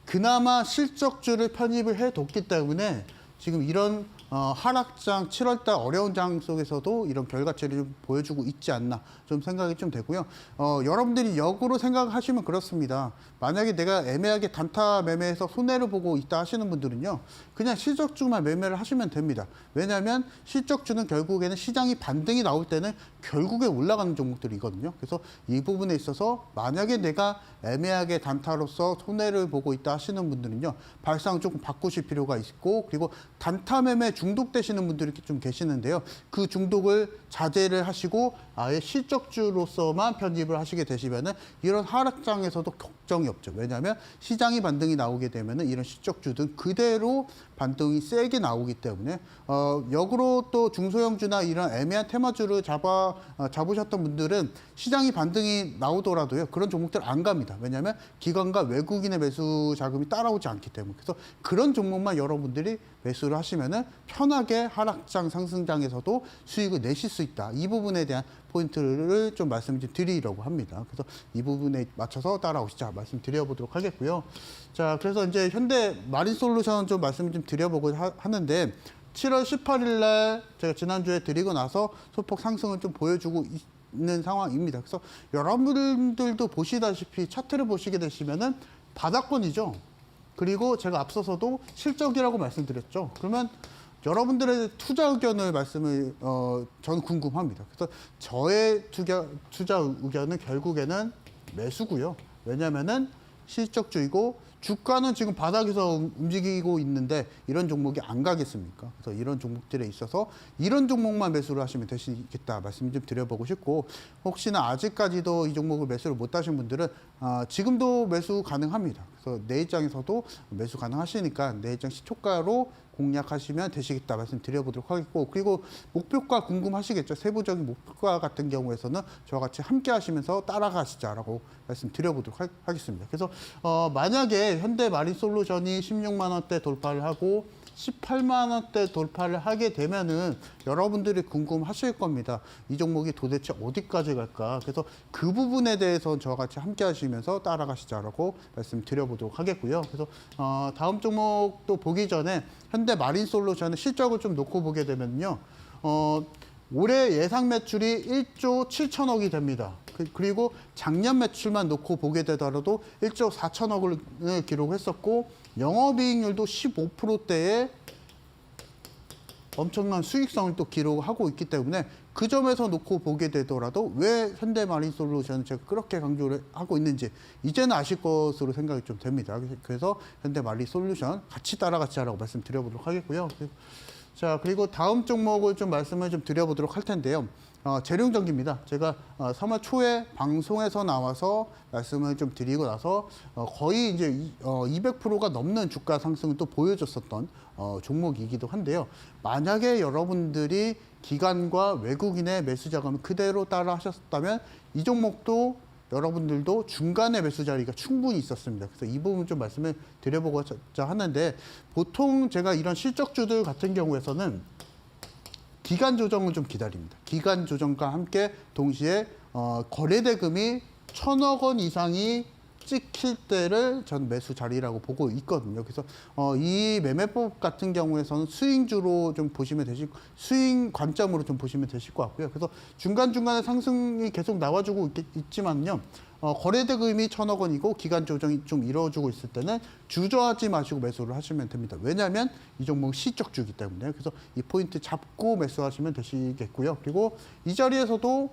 그나마 실적주를 편입을 해뒀기 때문에 지금 이런 하락장 7월달 어려운 장 속에서도 이런 결과치를 좀 보여주고 있지 않나 좀 생각이 좀 되고요. 여러분들이 역으로 생각하시면 그렇습니다. 만약에 내가 애매하게 단타 매매해서 손해를 보고 있다 하시는 분들은요, 그냥 실적주만 매매를 하시면 됩니다. 왜냐하면 실적주는 결국에는 시장이 반등이 나올 때는 결국에 올라가는 종목들이거든요. 그래서 이 부분에 있어서 만약에 내가 애매하게 단타로서 손해를 보고 있다 하시는 분들은요, 발상 조금 바꾸실 필요가 있고, 그리고 단타 매매 중독되시는 분들이 좀 계시는데요. 그 중독을 자제를 하시고 아예 실적주로서만 편입을 하시게 되시면은 이런 하락장에서도 걱정이 없죠. 왜냐하면 시장이 반등이 나오게 되면은 이런 실적주든 그대로 반등이 세게 나오기 때문에 역으로 또 중소형주나 이런 애매한 테마주를 잡으셨던 분들은 시장이 반등이 나오더라도요, 그런 종목들 안 갑니다. 왜냐하면 기관과 외국인의 매수 자금이 따라오지 않기 때문에. 그래서 그런 종목만 여러분들이 매수를 하시면은 편하게 하락장 상승장에서도 수익을 내실 수 있다. 이 부분에 대한 포인트를 좀 말씀 좀 드리려고 합니다. 그래서 이 부분에 맞춰서 따라오시자 말씀드려보도록 하겠고요. 자, 그래서 이제 현대 마린솔루션 좀 말씀을 좀 드려보고 하는데 7월 18일 날 제가 지난주에 드리고 나서 소폭 상승을 좀 보여주고 있는 상황입니다. 그래서 여러분들도 보시다시피 차트를 보시게 되시면은 바닥권이죠. 그리고 제가 앞서서도 실적이라고 말씀드렸죠. 그러면 여러분들의 투자 의견을 저는 궁금합니다. 그래서 저의 투자 의견은 결국에는 매수고요. 왜냐하면은 실적주이고 주가는 지금 바닥에서 움직이고 있는데 이런 종목이 안 가겠습니까? 그래서 이런 종목들에 있어서 이런 종목만 매수를 하시면 되시겠다 말씀 좀 드려보고 싶고, 혹시나 아직까지도 이 종목을 매수를 못 하신 분들은 지금도 매수 가능합니다. 그래서 내 입장에서도 매수 가능하시니까 내 입장 시초가로 공략하시면 되시겠다 말씀드려보도록 하겠고, 그리고 목표가 궁금하시겠죠. 세부적인 목표가 같은 경우에서는 저와 같이 함께 하시면서 따라가시자라고 말씀드려보도록 하겠습니다. 그래서 만약에 현대 마린솔루션이 16만 원대 돌파를 하고 18만 원대 돌파를 하게 되면은 여러분들이 궁금하실 겁니다. 이 종목이 도대체 어디까지 갈까? 그래서 그 부분에 대해서 저와 같이 함께 하시면서 따라가시자라고 말씀드려보도록 하겠고요. 그래서 다음 종목도 보기 전에 현대 마린솔루션의 실적을 좀 놓고 보게 되면요. 올해 예상 매출이 1조 7천억이 됩니다. 그리고 작년 매출만 놓고 보게 되더라도 1조 4천억을 기록했었고, 영업이익률도 15%대의 엄청난 수익성을 또 기록하고 있기 때문에 그 점에서 놓고 보게 되더라도 왜 현대마린솔루션을 제가 그렇게 강조를 하고 있는지 이제는 아실 것으로 생각이 좀 됩니다. 그래서 현대마린솔루션 같이 따라가자라고 말씀드려보도록 하겠고요. 자, 그리고 다음 종목을 좀 말씀을 좀 드려보도록 할 텐데요. 재룡전기입니다. 제가 3월 초에 방송에서 나와서 말씀을 좀 드리고 나서 거의 이제 200%가 넘는 주가 상승을 또 보여줬었던 종목이기도 한데요. 만약에 여러분들이 기관과 외국인의 매수 자금을 그대로 따라 하셨다면 이 종목도 여러분들도 중간에 매수 자리가 충분히 있었습니다. 그래서 이 부분 좀 말씀을 드려보고자 하는데, 보통 제가 이런 실적주들 같은 경우에서는 기간 조정을 좀 기다립니다. 기간 조정과 함께 동시에 거래대금이 1,000억 원 이상이 찍힐 때를 전 매수 자리라고 보고 있거든요. 그래서 이 매매법 같은 경우에서는 스윙주로 좀 보시면 스윙 관점으로 좀 보시면 되실 것 같고요. 그래서 중간중간에 상승이 계속 나와주고 있지만요. 거래대금이 1,000억 원이고 기간 조정이 좀 이루어지고 있을 때는 주저하지 마시고 매수를 하시면 됩니다. 왜냐하면 이 종목은 실적주이기 때문에. 그래서 이 포인트 잡고 매수하시면 되시겠고요. 그리고 이 자리에서도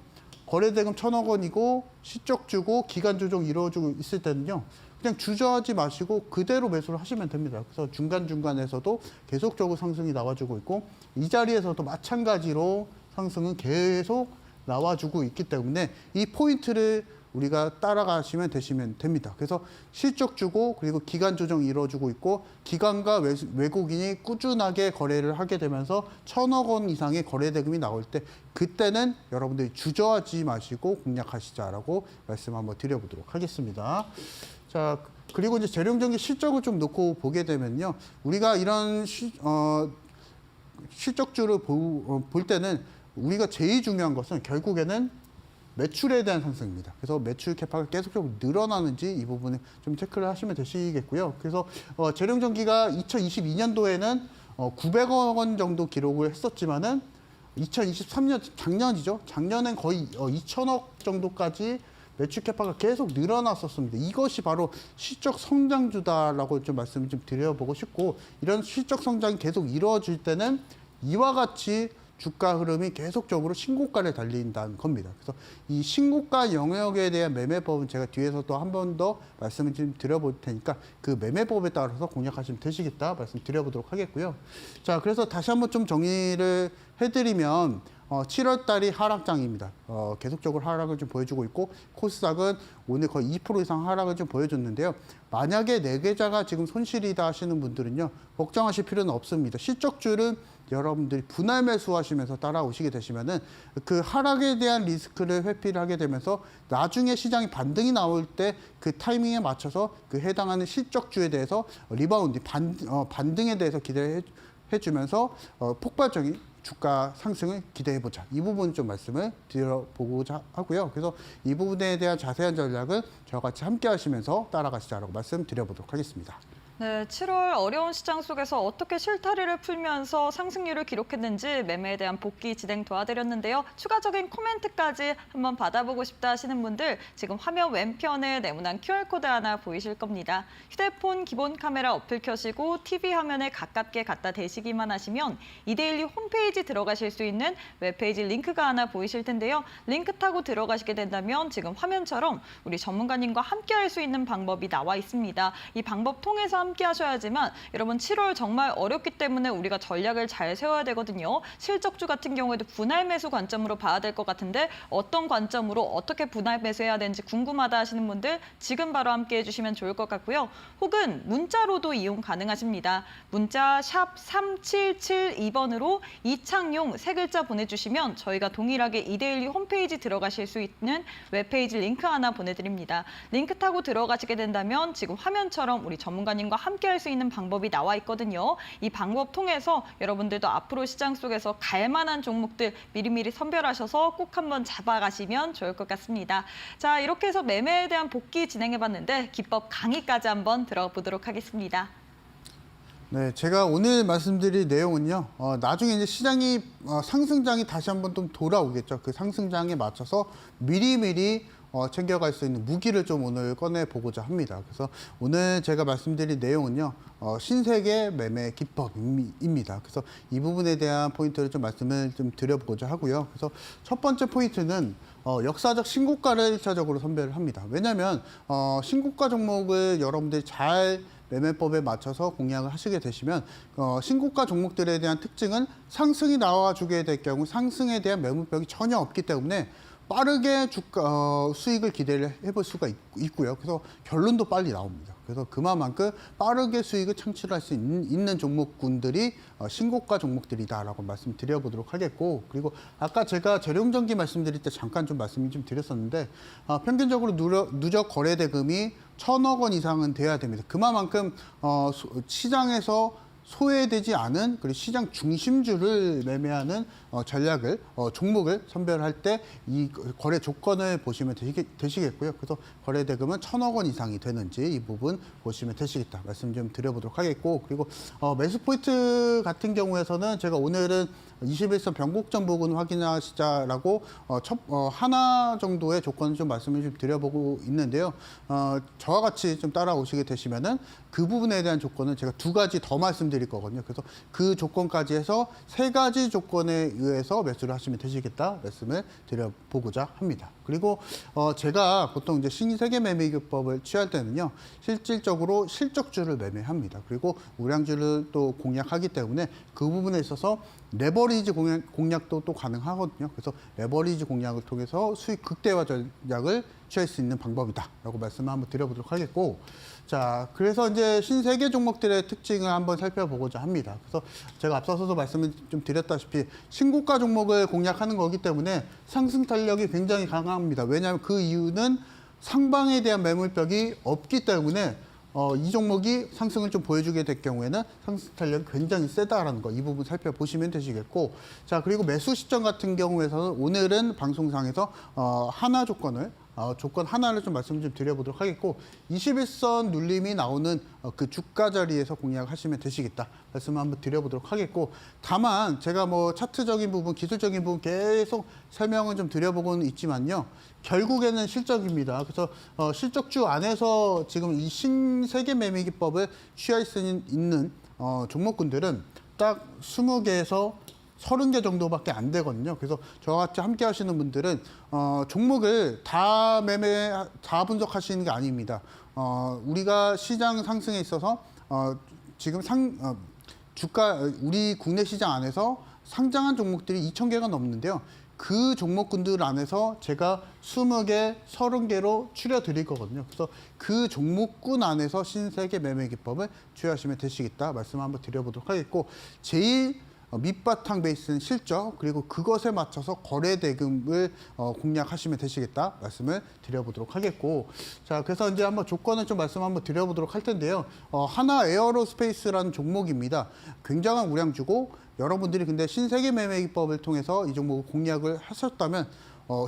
거래대금 1,000억 원이고 실적주고 기간 조정 이루어지고 있을 때는요, 그냥 주저하지 마시고 그대로 매수를 하시면 됩니다. 그래서 중간중간에서도 계속적으로 상승이 나와주고 있고, 이 자리에서도 마찬가지로 상승은 계속 나와주고 있기 때문에 이 포인트를 우리가 따라가시면 됩니다. 그래서 실적 주고 그리고 기간 조정이 이루어지고 있고, 기관과 외국인이 꾸준하게 거래를 하게 되면서 1,000억 원 이상의 거래 대금이 나올 때, 그때는 여러분들이 주저하지 마시고 공략하시자라고 말씀 한번 드려보도록 하겠습니다. 자, 그리고 이제 재룡전기 실적을 좀 놓고 보게 되면요, 우리가 이런 실적주를 볼 때는 우리가 제일 중요한 것은 결국에는 매출에 대한 상승입니다. 그래서 매출 캐파가 계속적으로 늘어나는지 이 부분을 좀 체크를 하시면 되시겠고요. 그래서 재룡전기가 2022년도에는 900억 원 정도 기록을 했었지만은 2023년 작년이죠. 작년엔 거의 2천억 정도까지 매출 캐파가 계속 늘어났었습니다. 이것이 바로 실적 성장주다라고 좀 말씀을 좀 드려보고 싶고, 이런 실적 성장이 계속 이루어질 때는 이와 같이 주가 흐름이 계속적으로 신고가를 달린다는 겁니다. 그래서 이 신고가 영역에 대한 매매법은 제가 뒤에서 또 한 번 더 말씀을 좀 드려볼 테니까 그 매매법에 따라서 공략하시면 되시겠다 말씀 드려보도록 하겠고요. 자, 그래서 다시 한번 좀 정리를 해드리면 7월 달이 하락장입니다. 계속적으로 하락을 좀 보여주고 있고, 코스닥은 오늘 거의 2% 이상 하락을 좀 보여줬는데요. 만약에 내 계좌가 지금 손실이다 하시는 분들은요, 걱정하실 필요는 없습니다. 실적줄은 여러분들이 분할 매수하시면서 따라오시게 되시면은 그 하락에 대한 리스크를 회피를 하게 되면서 나중에 시장이 반등이 나올 때 그 타이밍에 맞춰서 그 해당하는 실적주에 대해서 리바운드, 반등에 대해서 기대해 주면서 폭발적인 주가 상승을 기대해보자. 이 부분 좀 말씀을 드려보고자 하고요. 그래서 이 부분에 대한 자세한 전략은 저와 같이 함께 하시면서 따라가시자라고 말씀드려보도록 하겠습니다. 네, 7월 어려운 시장 속에서 어떻게 실타래를 풀면서 상승률을 기록했는지 매매에 대한 복귀 진행 도와드렸는데요. 추가적인 코멘트까지 한번 받아보고 싶다 하시는 분들 지금 화면 왼편에 네모난 QR코드 하나 보이실 겁니다. 휴대폰 기본 카메라 어플 켜시고 TV 화면에 가깝게 갖다 대시기만 하시면 이데일리 홈페이지 들어가실 수 있는 웹페이지 링크가 하나 보이실 텐데요. 링크 타고 들어가시게 된다면 지금 화면처럼 우리 전문가님과 함께 할 수 있는 방법이 나와 있습니다. 이 방법 통해서 함께 하셔야지만 여러분 7월 정말 어렵기 때문에 우리가 전략을 잘 세워야 되거든요. 실적주 같은 경우에도 분할 매수 관점으로 봐야 될 것 같은데 어떤 관점으로 어떻게 분할 매수해야 되는지 궁금하다 하시는 분들 지금 바로 함께 해주시면 좋을 것 같고요. 혹은 문자로도 이용 가능하십니다. 문자 샵 3772번으로 이창용 세 글자 보내주시면 저희가 동일하게 이데일리 홈페이지 들어가실 수 있는 웹페이지 링크 하나 보내드립니다. 링크 타고 들어가시게 된다면 지금 화면처럼 우리 전문가님과 함께 할 수 있는 방법이 나와 있거든요. 이 방법 통해서 여러분들도 앞으로 시장 속에서 갈 만한 종목들 미리미리 선별하셔서 꼭 한번 잡아가시면 좋을 것 같습니다. 자, 이렇게 해서 매매에 대한 복귀 진행해봤는데 기법 강의까지 한번 들어보도록 하겠습니다. 네, 제가 오늘 말씀드릴 내용은요, 나중에 이제 시장이, 상승장이 다시 한번 좀 돌아오겠죠. 그 상승장에 맞춰서 미리미리 챙겨갈 수 있는 무기를 좀 오늘 꺼내보고자 합니다. 그래서 오늘 제가 말씀드릴 내용은요, 신세계 매매 기법입니다. 그래서 이 부분에 대한 포인트를 좀 말씀을 좀 드려보고자 하고요. 그래서 첫 번째 포인트는 역사적 신고가를 1차적으로 선별을 합니다. 왜냐하면 신고가 종목을 여러분들이 잘 매매법에 맞춰서 공략을 하시게 되시면 신고가 종목들에 대한 특징은 상승이 나와주게 될 경우 상승에 대한 매물벽이 전혀 없기 때문에 빠르게 주가 수익을 기대를 해볼 수가 있고요. 그래서 결론도 빨리 나옵니다. 그래서 그만큼 빠르게 수익을 창출할 수 있는 종목군들이 신고가 종목들이다라고 말씀드려보도록 하겠고, 그리고 아까 제가 재룡전기 말씀드릴 때 잠깐 좀 말씀을 좀 드렸었는데 평균적으로 누적 거래 대금이 1,000억 원 이상은 돼야 됩니다. 그만큼 시장에서 소외되지 않은 그리고 시장 중심주를 매매하는 전략을 종목을 선별할 때 이 거래 조건을 보시면 되시겠고요. 그래서 거래 대금은 1,000억 원 이상이 되는지 이 부분 보시면 되시겠다 말씀 좀 드려보도록 하겠고, 그리고 매수 포인트 같은 경우에서는 제가 오늘은 21선 변곡점 부분 확인하시자라고 하나 정도의 조건을 좀 말씀을 좀 드려보고 있는데요. 저와 같이 좀 따라오시게 되시면은 그 부분에 대한 조건은 제가 2가지 더 말씀드릴 거거든요. 그래서 그 조건까지 해서 3가지 조건에 의해서 매수를 하시면 되시겠다 말씀을 드려보고자 합니다. 그리고 제가 보통 이제 신세계 매매기법을 취할 때는요, 실질적으로 실적주를 매매합니다. 그리고 우량주를 또 공략하기 때문에 그 부분에 있어서 레버리지 공략도 또 가능하거든요. 그래서 레버리지 공략을 통해서 수익 극대화 전략을 취할 수 있는 방법이다라고 말씀을 한번 드려보도록 하겠고, 자, 그래서 이제 신세계 종목들의 특징을 한번 살펴보고자 합니다. 그래서 제가 앞서서도 말씀을 좀 드렸다시피 신고가 종목을 공략하는 거기 때문에 상승 탄력이 굉장히 강합니다. 왜냐하면 그 이유는 상방에 대한 매물벽이 없기 때문에 이 종목이 상승을 좀 보여주게 될 경우에는 상승 탄력이 굉장히 세다라는 거, 이 부분 살펴보시면 되시겠고, 자, 그리고 매수 시점 같은 경우에서는 오늘은 방송상에서 하나 조건을 조건 하나를 좀 말씀 좀 드려보도록 하겠고 21선 눌림이 나오는 그 주가 자리에서 공략하시면 되시겠다 말씀 한번 드려보도록 하겠고 다만 제가 뭐 차트적인 부분, 기술적인 부분 계속 설명을 좀 드려보고는 있지만요. 결국에는 실적입니다. 그래서 실적주 안에서 지금 이 신세계 매매 기법을 취할 수 있는 종목군들은 딱 20개에서 30개 정도밖에 안 되거든요. 그래서 저와 같이 함께 하시는 분들은 종목을 다 분석하시는 게 아닙니다. 우리가 시장 상승에 있어서 지금 우리 국내 시장 안에서 상장한 종목들이 2,000개가 넘는데요. 그 종목군들 안에서 제가 20개, 30개로 추려드릴 거거든요. 그래서 그 종목군 안에서 신세계 매매 기법을 취하시면 되시겠다 말씀 한번 드려보도록 하겠고 제일 밑바탕 베이스는 실적 그리고 그것에 맞춰서 거래 대금을 공략하시면 되시겠다 말씀을 드려보도록 하겠고 자 그래서 이제 한번 조건을 좀 말씀 한번 드려보도록 할 텐데요. 하나 에어로스페이스라는 종목입니다. 굉장한 우량주고 여러분들이 근데 신세계 매매 기법을 통해서 이 종목을 공략을 하셨다면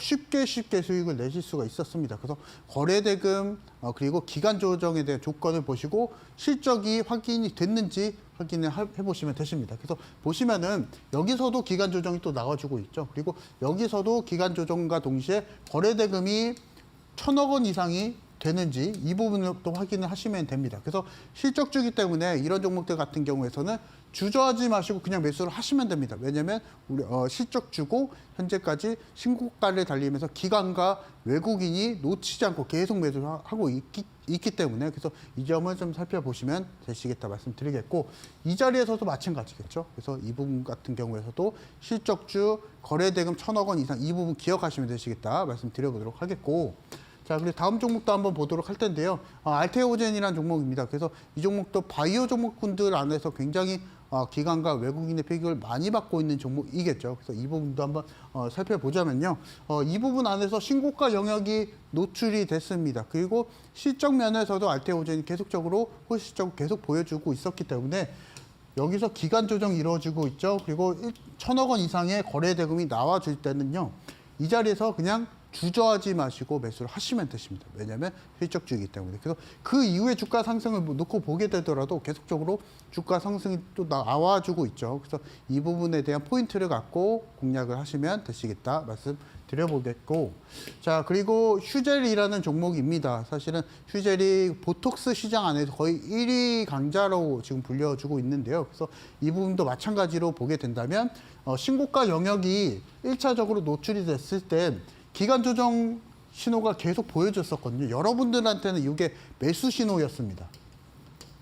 쉽게 수익을 내실 수가 있었습니다. 그래서 거래 대금 그리고 기간 조정에 대한 조건을 보시고 실적이 확인이 됐는지 확인을 해보시면 되십니다. 그래서 보시면은 여기서도 기간 조정이 또 나와주고 있죠. 그리고 여기서도 기간 조정과 동시에 거래 대금이 1,000억 원 이상이 되는지 이 부분을 또 확인을 하시면 됩니다. 그래서 실적주기 때문에 이런 종목들 같은 경우에서는 주저하지 마시고 그냥 매수를 하시면 됩니다. 왜냐하면 우리 실적주고 현재까지 신고가를 달리면서 기관과 외국인이 놓치지 않고 계속 매수를 하고 있기 때문에 그래서 이 점을 좀 살펴보시면 되시겠다 말씀드리겠고 이 자리에서도 마찬가지겠죠. 그래서 이 부분 같은 경우에서도 실적주 거래대금 1,000억 원 이상 이 부분 기억하시면 되시겠다 말씀드려보도록 하겠고 자, 그리고 다음 종목도 한번 보도록 할 텐데요. 알테오젠이라는 종목입니다. 그래서 이 종목도 바이오 종목군들 안에서 굉장히 기관과 외국인의 피격을 많이 받고 있는 종목이겠죠. 그래서 이 부분도 한번 살펴보자면요. 이 부분 안에서 신고가 영역이 노출이 됐습니다. 그리고 실적 면에서도 알테오젠이 계속적으로 호실적으로 계속 보여주고 있었기 때문에 여기서 기간 조정이 이루어지고 있죠. 그리고 1,000억 원 이상의 거래 대금이 나와줄 때는요. 이 자리에서 그냥 주저하지 마시고 매수를 하시면 되십니다. 왜냐하면 실적주이기 때문에. 그래서 그 이후에 주가 상승을 놓고 보게 되더라도 계속적으로 주가 상승이 또 나와주고 있죠. 그래서 이 부분에 대한 포인트를 갖고 공략을 하시면 되시겠다 말씀드려보겠고 자 그리고 휴젤이라는 종목입니다. 사실은 휴젤이 보톡스 시장 안에서 거의 1위 강자로 지금 불려주고 있는데요. 그래서 이 부분도 마찬가지로 보게 된다면 신고가 영역이 1차적으로 노출이 됐을 때 기간 조정 신호가 계속 보여줬었거든요. 여러분들한테는 이게 매수 신호였습니다.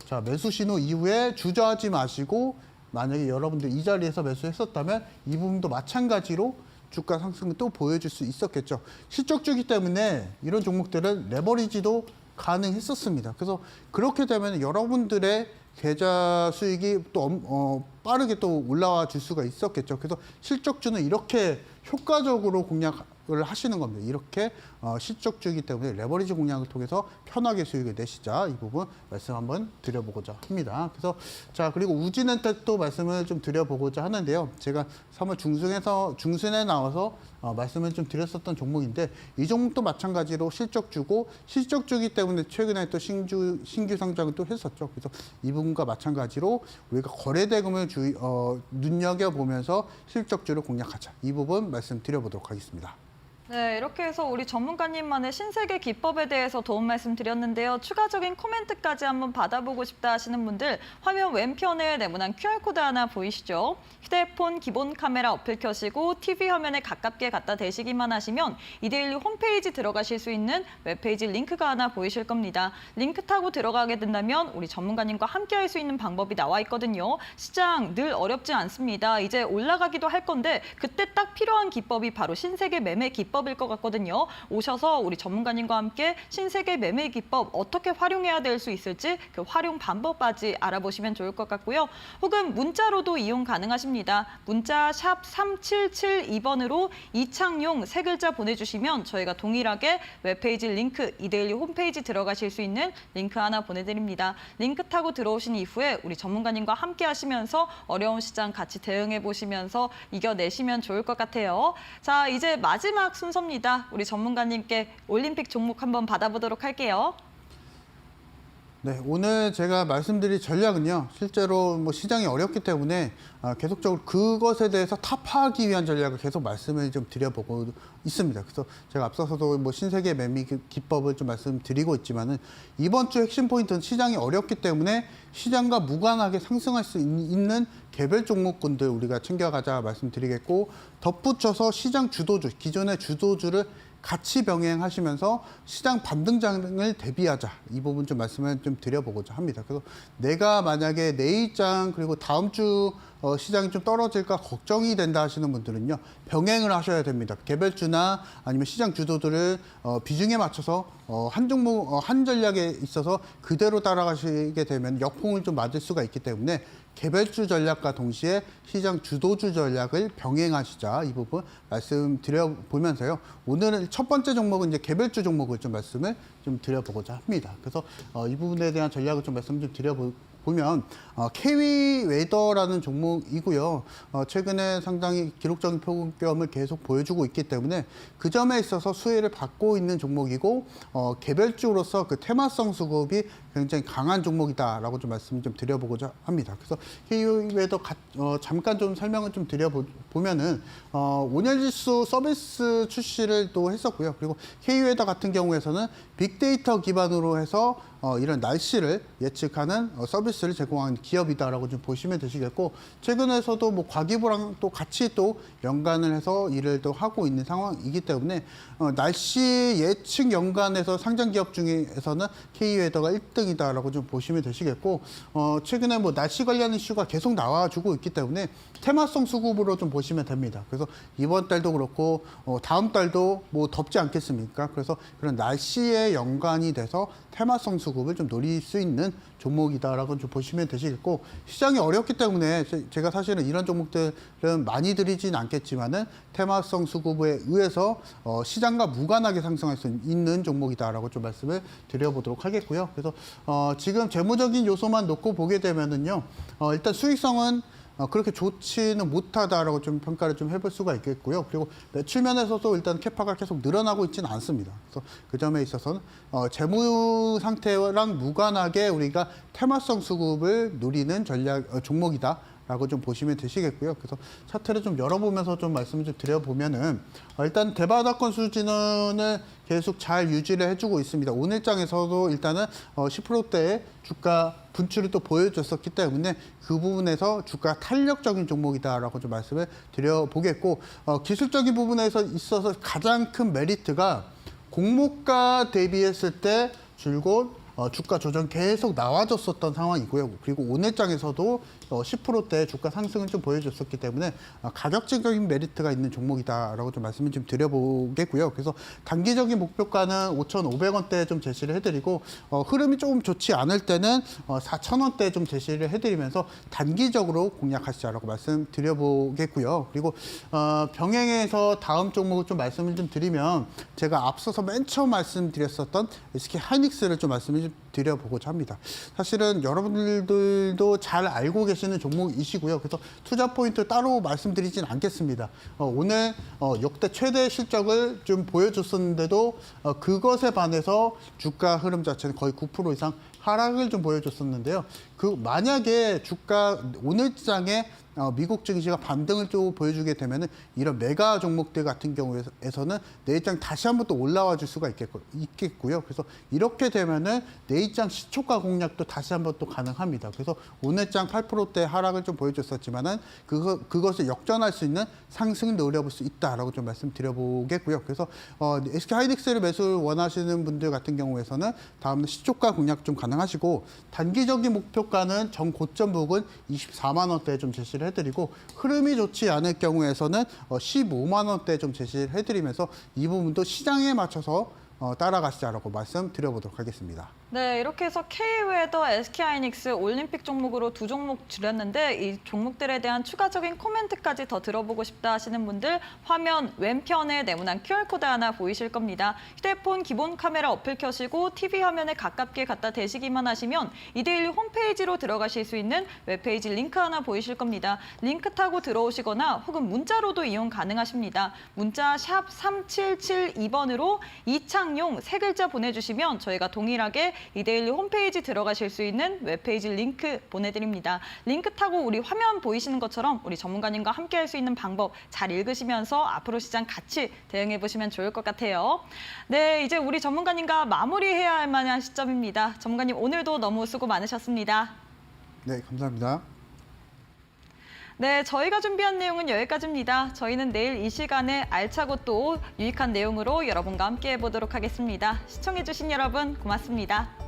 자, 매수 신호 이후에 주저하지 마시고 만약에 여러분들 이 자리에서 매수했었다면 이 부분도 마찬가지로 주가 상승을 또 보여줄 수 있었겠죠. 실적주기 때문에 이런 종목들은 레버리지도 가능했었습니다. 그래서 그렇게 되면 여러분들의 계좌 수익이 또 빠르게 또 올라와 줄 수가 있었겠죠. 그래서 실적주는 이렇게 효과적으로 공략을 하시는 겁니다. 이렇게 실적주이기 때문에 레버리지 공략을 통해서 편하게 수익을 내시자 이 부분 말씀 한번 드려보고자 합니다. 그래서 자 그리고 우진엔텍도 말씀을 좀 드려보고자 하는데요. 제가 3월 중순에 나와서 말씀을 좀 드렸었던 종목인데 이 종목도 마찬가지로 실적주고 실적주기 때문에 최근에 또 신규 상장을 또 했었죠. 그래서 이 부분과 마찬가지로 우리가 거래대금을 눈여겨보면서 실적주를 공략하자. 이 부분 말씀드려보도록 하겠습니다. 네, 이렇게 해서 우리 전문가님만의 신세계 기법에 대해서 도움 말씀드렸는데요. 추가적인 코멘트까지 한번 받아보고 싶다 하시는 분들 화면 왼편에 네모난 QR코드 하나 보이시죠? 휴대폰 기본 카메라 어플 켜시고 TV 화면에 가깝게 갖다 대시기만 하시면 이데일리 홈페이지 들어가실 수 있는 웹페이지 링크가 하나 보이실 겁니다. 링크 타고 들어가게 된다면 우리 전문가님과 함께 할 수 있는 방법이 나와 있거든요. 시장 늘 어렵지 않습니다. 이제 올라가기도 할 건데 그때 딱 필요한 기법이 바로 신세계 매매 기법일 것 같거든요. 오셔서 우리 전문가님과 함께 신세계 매매 기법 어떻게 활용해야 될 수 있을지 그 활용 방법까지 알아보시면 좋을 것 같고요. 혹은 문자로도 이용 가능하십니다. 문자 샵 3772번으로 이창용 세 글자 보내주시면 저희가 동일하게 웹페이지 링크 이데일리 홈페이지 들어가실 수 있는 링크 하나 보내드립니다. 링크 타고 들어오신 이후에 우리 전문가님과 함께 하시면서 어려운 시장 같이 대응해 보시면서 이겨내시면 좋을 것 같아요. 자, 이제 마지막 순서 순서입니다. 우리 전문가님께 올림픽 종목 한번 받아보도록 할게요. 네, 오늘 제가 말씀드릴 전략은요, 실제로 뭐 시장이 어렵기 때문에 계속적으로 그것에 대해서 타파하기 위한 전략을 계속 말씀을 좀 드려보고 있습니다. 그래서 제가 앞서서도 뭐 신세계 매매 기법을 좀 말씀드리고 있지만은 이번 주 핵심 포인트는 시장이 어렵기 때문에 시장과 무관하게 상승할 수 있는 개별 종목군들 우리가 챙겨가자 말씀드리겠고, 덧붙여서 시장 주도주, 기존의 주도주를 같이 병행하시면서 시장 반등장을 대비하자, 이 부분 좀 말씀을 좀 드려보고자 합니다. 그래서 내가 만약에 내일장 그리고 다음 주 시장이 좀 떨어질까 걱정이 된다 하시는 분들은요, 병행을 하셔야 됩니다. 개별주나 아니면 시장 주도들을 비중에 맞춰서 한 종목 한 전략에 있어서 그대로 따라가시게 되면 역풍을 좀 맞을 수가 있기 때문에 개별주 전략과 동시에 시장 주도주 전략을 병행하시자, 이 부분 말씀드려 보면서요. 오늘은 첫 번째 종목은 이제 개별주 종목을 좀 말씀을 좀 드려보고자 합니다. 그래서 이 부분에 대한 전략을 좀 말씀 좀 드려보면 KW 웨더라는 종목이고요. 최근에 상당히 기록적인 표금을 계속 보여주고 있기 때문에 그 점에 있어서 수혜를 받고 있는 종목이고, 개별주로서 그 테마성 수급이 굉장히 강한 종목이다라고 좀 말씀 좀 드려보고자 합니다. 그래서 KW 웨더 잠깐 좀 설명을 좀 드려보면은 온열지수 서비스 출시를 또 했었고요. 그리고 KW 웨더 같은 경우에서는 빅데이터 기반으로 해서 이런 날씨를 예측하는 서비스를 제공하는 기업이다라고 좀 보시면 되시겠고, 최근에서도 뭐 과기부랑 또 같이 또 연관을 해서 일을 또 하고 있는 상황이기 때문에 날씨 예측 연관에서 상장 기업 중에서는 KW웨더가 1등이다라고 좀 보시면 되시겠고, 최근에 뭐 날씨 관련 이슈가 계속 나와주고 있기 때문에 테마성 수급으로 좀 보시면 됩니다. 그래서 이번 달도 그렇고 다음 달도 뭐 덥지 않겠습니까? 그래서 그런 날씨에 연관이 돼서 테마성 수급을 좀 노릴 수 있는 종목이다라고 좀 보시면 되시겠고, 시장이 어렵기 때문에 제가 사실은 이런 종목들은 많이 드리진 않겠지만은 테마성 수급에 의해서 시장과 무관하게 상승할 수 있는 종목이다라고 좀 말씀을 드려보도록 하겠고요. 그래서 지금 재무적인 요소만 놓고 보게 되면은요, 일단 수익성은 그렇게 좋지는 못하다라고 좀 평가를 좀 해볼 수가 있겠고요. 그리고 매출 면에서도 일단 캐파가 계속 늘어나고 있지는 않습니다. 그래서 그 점에 있어서는 재무 상태랑 무관하게 우리가 테마성 수급을 누리는 전략 종목이다라고 좀 보시면 되시겠고요. 그래서 차트를 좀 열어보면서 좀 말씀을 좀 드려보면은 일단 대바닥권 수준을 계속 잘 유지를 해주고 있습니다. 오늘장에서도 일단은 10%대의 주가 분출을 또 보여줬었기 때문에 그 부분에서 주가 탄력적인 종목이다라고 좀 말씀을 드려보겠고, 기술적인 부분에서 있어서 가장 큰 메리트가 공모가 대비했을 때 줄곧 주가 조정 계속 나와줬었던 상황이고요. 그리고 오늘장에서도 10%대 주가 상승을 좀 보여줬었기 때문에 가격적인 메리트가 있는 종목이다라고 좀 말씀을 좀 드려보겠고요. 그래서 단기적인 목표가는 5,500원대 좀 제시를 해드리고, 흐름이 조금 좋지 않을 때는 4,000원대 좀 제시를 해드리면서 단기적으로 공략하시자라고 말씀드려보겠고요. 그리고 병행해서 다음 종목을 좀 말씀을 좀 드리면, 제가 앞서서 맨 처음 말씀드렸었던 SK 하이닉스를 좀 말씀을 좀 드려보고자 합니다. 사실은 여러분들도 잘 알고 계시는 종목이시고요. 그래서 투자 포인트 따로 말씀드리진 않겠습니다. 오늘 역대 최대 실적을 좀 보여줬었는데도 그것에 반해서 주가 흐름 자체는 거의 9% 이상 하락을 좀 보여줬었는데요. 만약에 주가 오늘장에 미국 증시가 반등을 좀 보여주게 되면은 이런 메가 종목들 같은 경우에서는 내일장 다시 한번 또 올라와 줄 수가 있겠고요. 그래서 이렇게 되면은 내일장 시초가 공략도 다시 한번 또 가능합니다. 그래서 오늘장 8%대 하락을 좀 보여줬었지만은 그것을 역전할 수 있는 상승을 노려볼 수 있다라고 좀 말씀드려보겠고요. 그래서 SK 하이닉스를 매수 원하시는 분들 같은 경우에서는 다음 시초가 공략 좀 가능하시고, 단기적인 목표가는 전 고점 부근 24만 원대 좀 제시를 해드리고, 흐름이 좋지 않을 경우에서는 15만 원대 좀 제시를 해드리면서 이 부분도 시장에 맞춰서 따라가시자라고 말씀드려보도록 하겠습니다. 네, 이렇게 해서 K웨더, SK하이닉스 올림픽 종목으로 두 종목 줄였는데 이 종목들에 대한 추가적인 코멘트까지 더 들어보고 싶다 하시는 분들 화면 왼편에 네모난 QR코드 하나 보이실 겁니다. 휴대폰 기본 카메라 어플 켜시고 TV 화면에 가깝게 갖다 대시기만 하시면 이데일리 홈페이지로 들어가실 수 있는 웹페이지 링크 하나 보이실 겁니다. 링크 타고 들어오시거나 혹은 문자로도 이용 가능하십니다. 문자 샵 3772번으로 이창용 세 글자 보내주시면 저희가 동일하게 이데일리 홈페이지 들어가실 수 있는 웹페이지 링크 보내드립니다. 링크 타고 우리 화면 보이시는 것처럼 우리 전문가님과 함께 할 수 있는 방법 잘 읽으시면서 앞으로 시장 같이 대응해 보시면 좋을 것 같아요. 네, 이제 우리 전문가님과 마무리해야 할 만한 시점입니다. 전문가님 오늘도 너무 수고 많으셨습니다. 네, 감사합니다. 네, 저희가 준비한 내용은 여기까지입니다. 저희는 내일 이 시간에 알차고 또 유익한 내용으로 여러분과 함께 해보도록 하겠습니다. 시청해주신 여러분 고맙습니다.